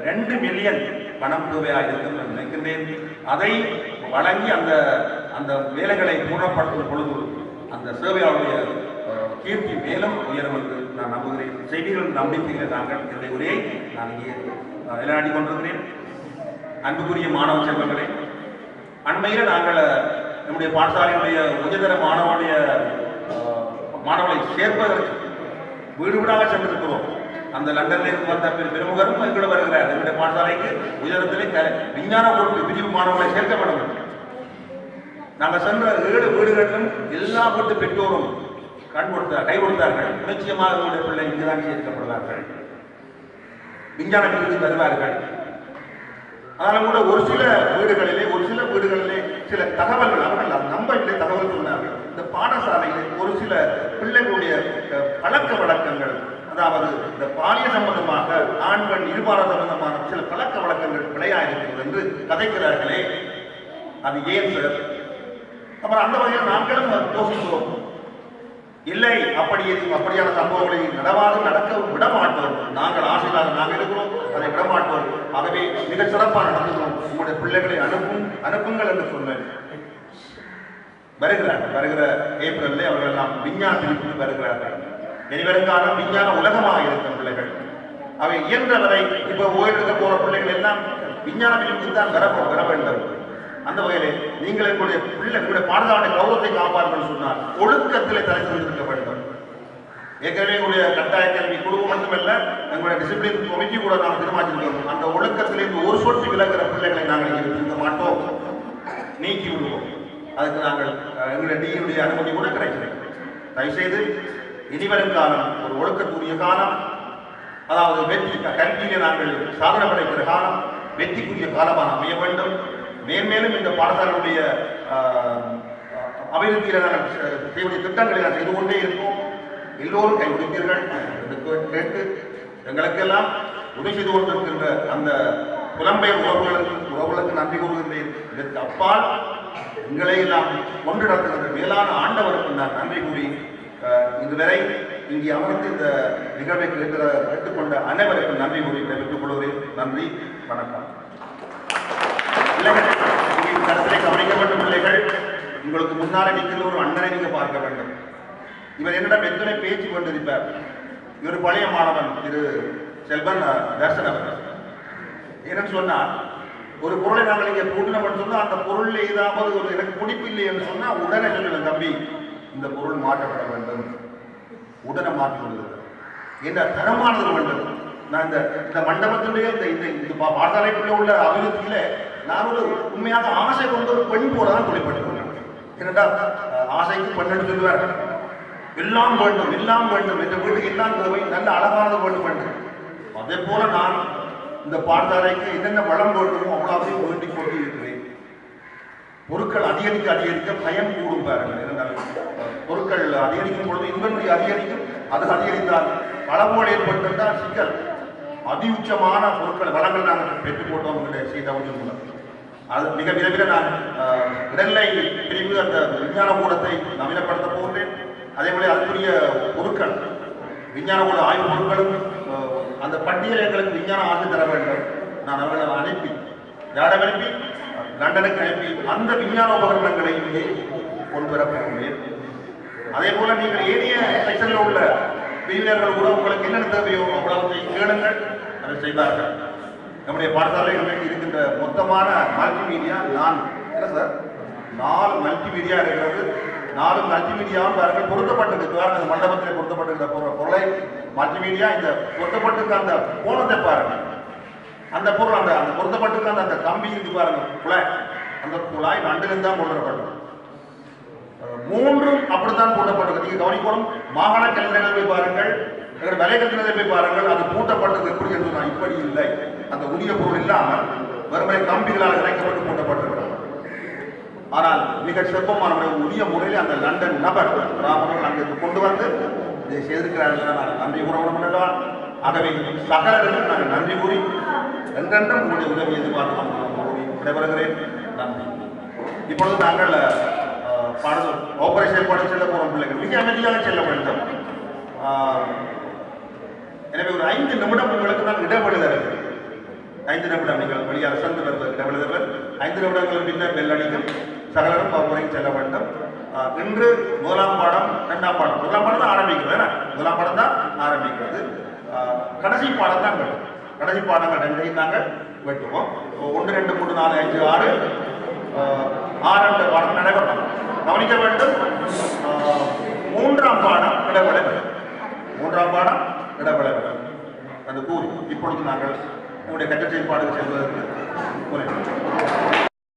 2 மில்லியன் பணம் தேவையாக இருக்கும் என்று நினைக்கின்றேன். அதை வழங்கி அந்த அந்த வேலைகளை பூர்ணப்படுத்தும் பொழுது அந்த சேவையாளருடைய கீர்த்தி மேலும் உயரும் என்று நான் நம்புகிறேன். செய்திகள் நம்பிக்கைகளை நாங்கள் என்னுடைய உரையை நான் இங்கே நிலைநாட்டி கொண்டிருக்கிறேன். அன்புக்குரிய மாணவ செல்வங்களே, அண்மையில் நாங்கள் நம்முடைய பாடசாலையுடைய உயர்தர மாணவர்களை சேர்ப்பதற்கு வீடு வீடாக சென்றிருக்கிறோம். அந்த லண்டனில் வந்த பெருமுகரும் எங்களோட வருகிறார். எங்களுடைய பாடசாலைக்கு உயரத்திலே விஞ்ஞான பொருட்கள் பிரிவு மாணவர்களை சேர்க்க வேண்டும். நாங்கள் சென்ற 7 வீடுகளிலும் எல்லா வீட்டு பெற்றோரும் கை கொடுத்தார்கள். நிச்சயமாக எங்களுடைய பிள்ளை இங்குதான் சேர்க்கப்படுவார்கள், விஞ்ஞான பிரிவு தருவார்கள். அதனால கூட ஒரு சில வீடுகளிலே சில தகவல்கள் அவர்கள் நம்பவில்லை தகவல் சொன்னார்கள். இந்த பாடசாலையிலே ஒரு சில பிள்ளைகளுடைய பழக்க வழக்கங்கள், அதாவது இந்த பாலிய சம்பந்தமாக ஆண் பெண் இருபால சம்பந்தமான சில பழக்க வழக்கங்கள் பிழையாயிருக்கிறது என்று கதைக்கிறார்களே, அது ஏன் சார்? அப்புறம் அந்த வகையில் நாங்களும் யோசிக்கிறோம். இல்லை, அப்படியான சம்பவங்களை நடக்க விடமாட்டோம். நாங்கள் ஆசையாக நாங்கள் இருக்கிறோம், அதை விடமாட்டோம். ஆகவே மிக சிறப்பாக நடந்துகிறோம். உங்களுடைய பிள்ளைகளை அனுப்புங்கள் என்று சொன்னேன். வருகிற ஏப்ரலில் அவர்கள் எல்லாம் விஞ்ஞானத்தில் வருகிறார்கள். இனி வருங்காலம் விஞ்ஞான உலகமாக இருக்கும் பிள்ளைகள். அவை இயன்றவரை இப்போ ஓய்வெடுக்க போற பிள்ளைகள் எல்லாம் விஞ்ஞான பிரிவுக்கு தான் வர வேண்டும். அந்த வகையிலே நீங்கள் எங்களுடைய பாடசாலை கௌரவத்தை காப்பார்கள் சொன்னால் ஒழுக்கத்திலே தலை சிறந்திருக்க வேண்டும். ஏற்கனவே எங்களுடைய கட்டாய கல்வி குழுவும் மட்டுமல்ல, எங்களுடைய டிசிப்ளின் கமிட்டி கூட நாங்கள் தீர்மானிச்சிருக்கோம். அந்த ஒழுக்கத்திலிருந்து ஒரு சொட்டு விலகிற பிள்ளைகளை நாங்கள் இருக்க மாட்டோம், நீக்கி விடுவோம். அதுக்கு நாங்கள் எங்களுடைய டியுடைய அனுமதி கூட கிடைக்கிறது. தயவுசெய்து இனிவரும் காலம் ஒரு ஒழுக்கத்துடைய காலம், அதாவது வெற்றி கல்வியிலே நாங்கள் சாதனை படைக்கிற காலம், வெற்றிக்குரிய காலமாக அமைய வேண்டும். மேன்மேலும் இந்த பாடசாலையுடைய அபிவிருத்தியில் நாங்கள் செய்யக்கூடிய திட்டங்களை நான் செய்து கொண்டே இருக்கோம். எல்லோரும் கை கொடுப்பீர்கள் கேட்டு எங்களுக்கெல்லாம் உதவி செய்து கொண்டிருக்கின்ற அந்த புலம்பெயர் உறவுகளுக்கு நன்றி கூறுகின்றேன். இதற்கு அப்பால் எங்களை எல்லாம் கொண்டு நடத்துகின்ற மேலான ஆண்டவருக்கு நான் நன்றி கூறி இதுவரை இங்கே அமர்ந்து இந்த நிகழ்வை கேட்டுக்கொண்ட அனைவருக்கும் நன்றி கூறி பெற்றுக் கொள்கிறேன். நன்றி, வணக்கம். கருத்திலே கவனிக்க வேண்டும் பிள்ளைகள், உங்களுக்கு முன்னாலே நிற்கிற ஒரு அண்ணனை நீங்க பார்க்க வேண்டும். இவர் என்னிடம் எத்தனை பேச்சு கொண்டிருப்பார். இவர் பழைய மாணவன் திரு செல்வன் தர்சன் அவர்கள். என்னன்னு சொன்னால், ஒரு பொருளை நாங்கள் இங்கே கூட்டினோம்னு சொன்னால் அந்த பொருளில் ஏதாவது ஒரு எனக்கு பிடிப்பில்லை என்று சொன்னால் உடனே சொல்லுவேன், தம்பி இந்த பொருள் மாற்றப்பட வேண்டும், உடனே மாற்றி கொள்ளுங்கள். என்ன தரமானது வேண்டும். நான் இந்த மண்டபத்தினுடைய இந்த பாடசாலைக்குள்ளே உள்ள அபிவிருத்தியில நான் ஒரு உண்மையாக ஆசை கொண்டு ஒரு பெண் போல தான் தொழிற்பட்டுள்ளேன். ஏனென்றால் ஆசைக்கு பெண்ணு சொல்லுவார்கள், எல்லாம் வேண்டும் எல்லாம் வேண்டும், என்ற வீட்டுக்கு எல்லாம் தேவை, நல்ல அழகானது வேண்டும் என்று. அதே போல நான் இந்த பாடசாலைக்கு என்னென்ன வளம் வேண்டுமோ அவ்வளவு வேண்டிக் கொண்டு இருக்கிறேன். பொருட்கள் அதிகரிக்க அதிகரிக்க பயம் கூடும் பாருங்கள். இருந்தால் பொருட்கள் அதிகரிக்கும் பொழுது இன்வென்டரி அதிகரிக்கும். அது அதிகரித்தால் பலபோல் ஏற்பட்டிருந்தால் சிக்கல். அதி உச்சமான பொருட்கள் வளங்கள் நாங்கள் பெற்றுக் கொண்டோம் செய்தவர்கள் மூலம். அது மிக விரைவில் நான் இடைநிலை பிரிவு அந்த விஞ்ஞான கூடத்தை நவீனப்படுத்த போகிறேன். அதே போல அதுக்குரிய பொருட்கள் விஞ்ஞான கூட ஆய்வு பொருட்களும் அந்த பட்டியலை எங்களுக்கு விஞ்ஞான ஆய்வு தர வேண்டும். நான் அவர்களை அனுப்பி யாரிடம் அனுப்பி லண்டனுக்கு அனுப்பி அந்த விஞ்ஞான உபகரணங்களை இங்கே கொண்டு வர போகிறேன். அதே போல நீங்கள் ஏனைய செக்ஷனில் உள்ள பிரிவினர்கள் கூட உங்களுக்கு என்னென்ன தேவையோ அவ்வளவு கேளுங்கள், அதை செய்வார்கள். நம்முடைய பாடசாலைகள் இருக்கின்ற மொத்தமான மல்டிமீடியா நான் இல்லை சார் 4 மல்டிமீடியா இருக்கிறது. 4 மல்டிமீடியாவும் பாருங்கள் பொருத்தப்பட்டிருக்கு. அந்த மண்டபத்தில் பொருத்தப்பட்டிருக்கிற பொருளை மல்டிமீடியா இந்த பொருத்தப்பட்டிருக்க அந்த கோணத்தை பாருங்கள். அந்த பொருள் அந்த பொருத்தப்பட்டிருக்க அந்த கம்பி இருக்கு பாருங்க, குழாய், அந்த குழாய் நண்டிலிருந்து தான் கொண்டு வரப்பட்டது. 3 அப்படித்தான் பூட்டப்பட்டது. நீங்க கவனிக்கணும். மாகாண கல்விகள் போய் பாருங்கள், வலைக்கல்விகளை போய் பாருங்கள், அது பூட்டப்பட்டது எப்படி என்று நான் இப்படி இல்லை. அந்த உரிய பொருள் இல்லாமல் வெறுமனை கம்பிகளால் இணைக்கப்பட்டு பூட்டப்பட்டிருக்கிறது. ஆனால் மிக சிறப்பமான உரிய முறையில் அந்த லண்டன் நபர் ராமர்கள் அங்கிருந்து கொண்டு வந்து இதை செய்திருக்கிறார்கள். நான் நன்றி கூற. ஆகவே சகலர்களும் நாங்கள் நன்றி கூறி என்றென்றும் உங்களுடைய உதவி எதிர்பார்க்கலாம் விடைபெறுகிறேன். நன்றி. இப்பொழுது நாங்கள் ஆபரேஷன் ஏற்பாடு செல்ல போகிற பிள்ளைகள் மிக அமைதியாக செல்ல வேண்டும். எனவே ஒரு 5 நிமிடம் உங்களுக்கு நான் இடப்படுதல் 5 நிமிடம் நீங்கள் வழியாக சென்று வருவது இடப்படுதல் 5 நிமிடங்கள் பின்னர் பெல் அடிக்கும். சகலரும் வகுப்பறைக்கு செல்ல வேண்டும். இன்று 1ஆம் பாடம் 2ஆம் பாடம் 1ஆம் பாடம் தான் ஆரம்பிக்கிறது. 1ஆம் பாடம் தான் ஆரம்பிக்கிறது. கடைசி பாடம் தான் வேண்டும். கடைசி பாடங்கள் 2ஐயும் நாங்கள் வெட்டுவோம். 1, 2, 3, 4, 5, 6 6 பாடம் நடைபெறும். கவனிக்க வேண்டும். 3ஆம் பாடம் இடப்பட வேண்டும். 3ஆம் பாடம் இடப்பட வேண்டும் என்று கூறி இப்பொழுது நாங்கள் உங்களுடைய கற்ற செயல்பாடுகள் செல்வதற்கு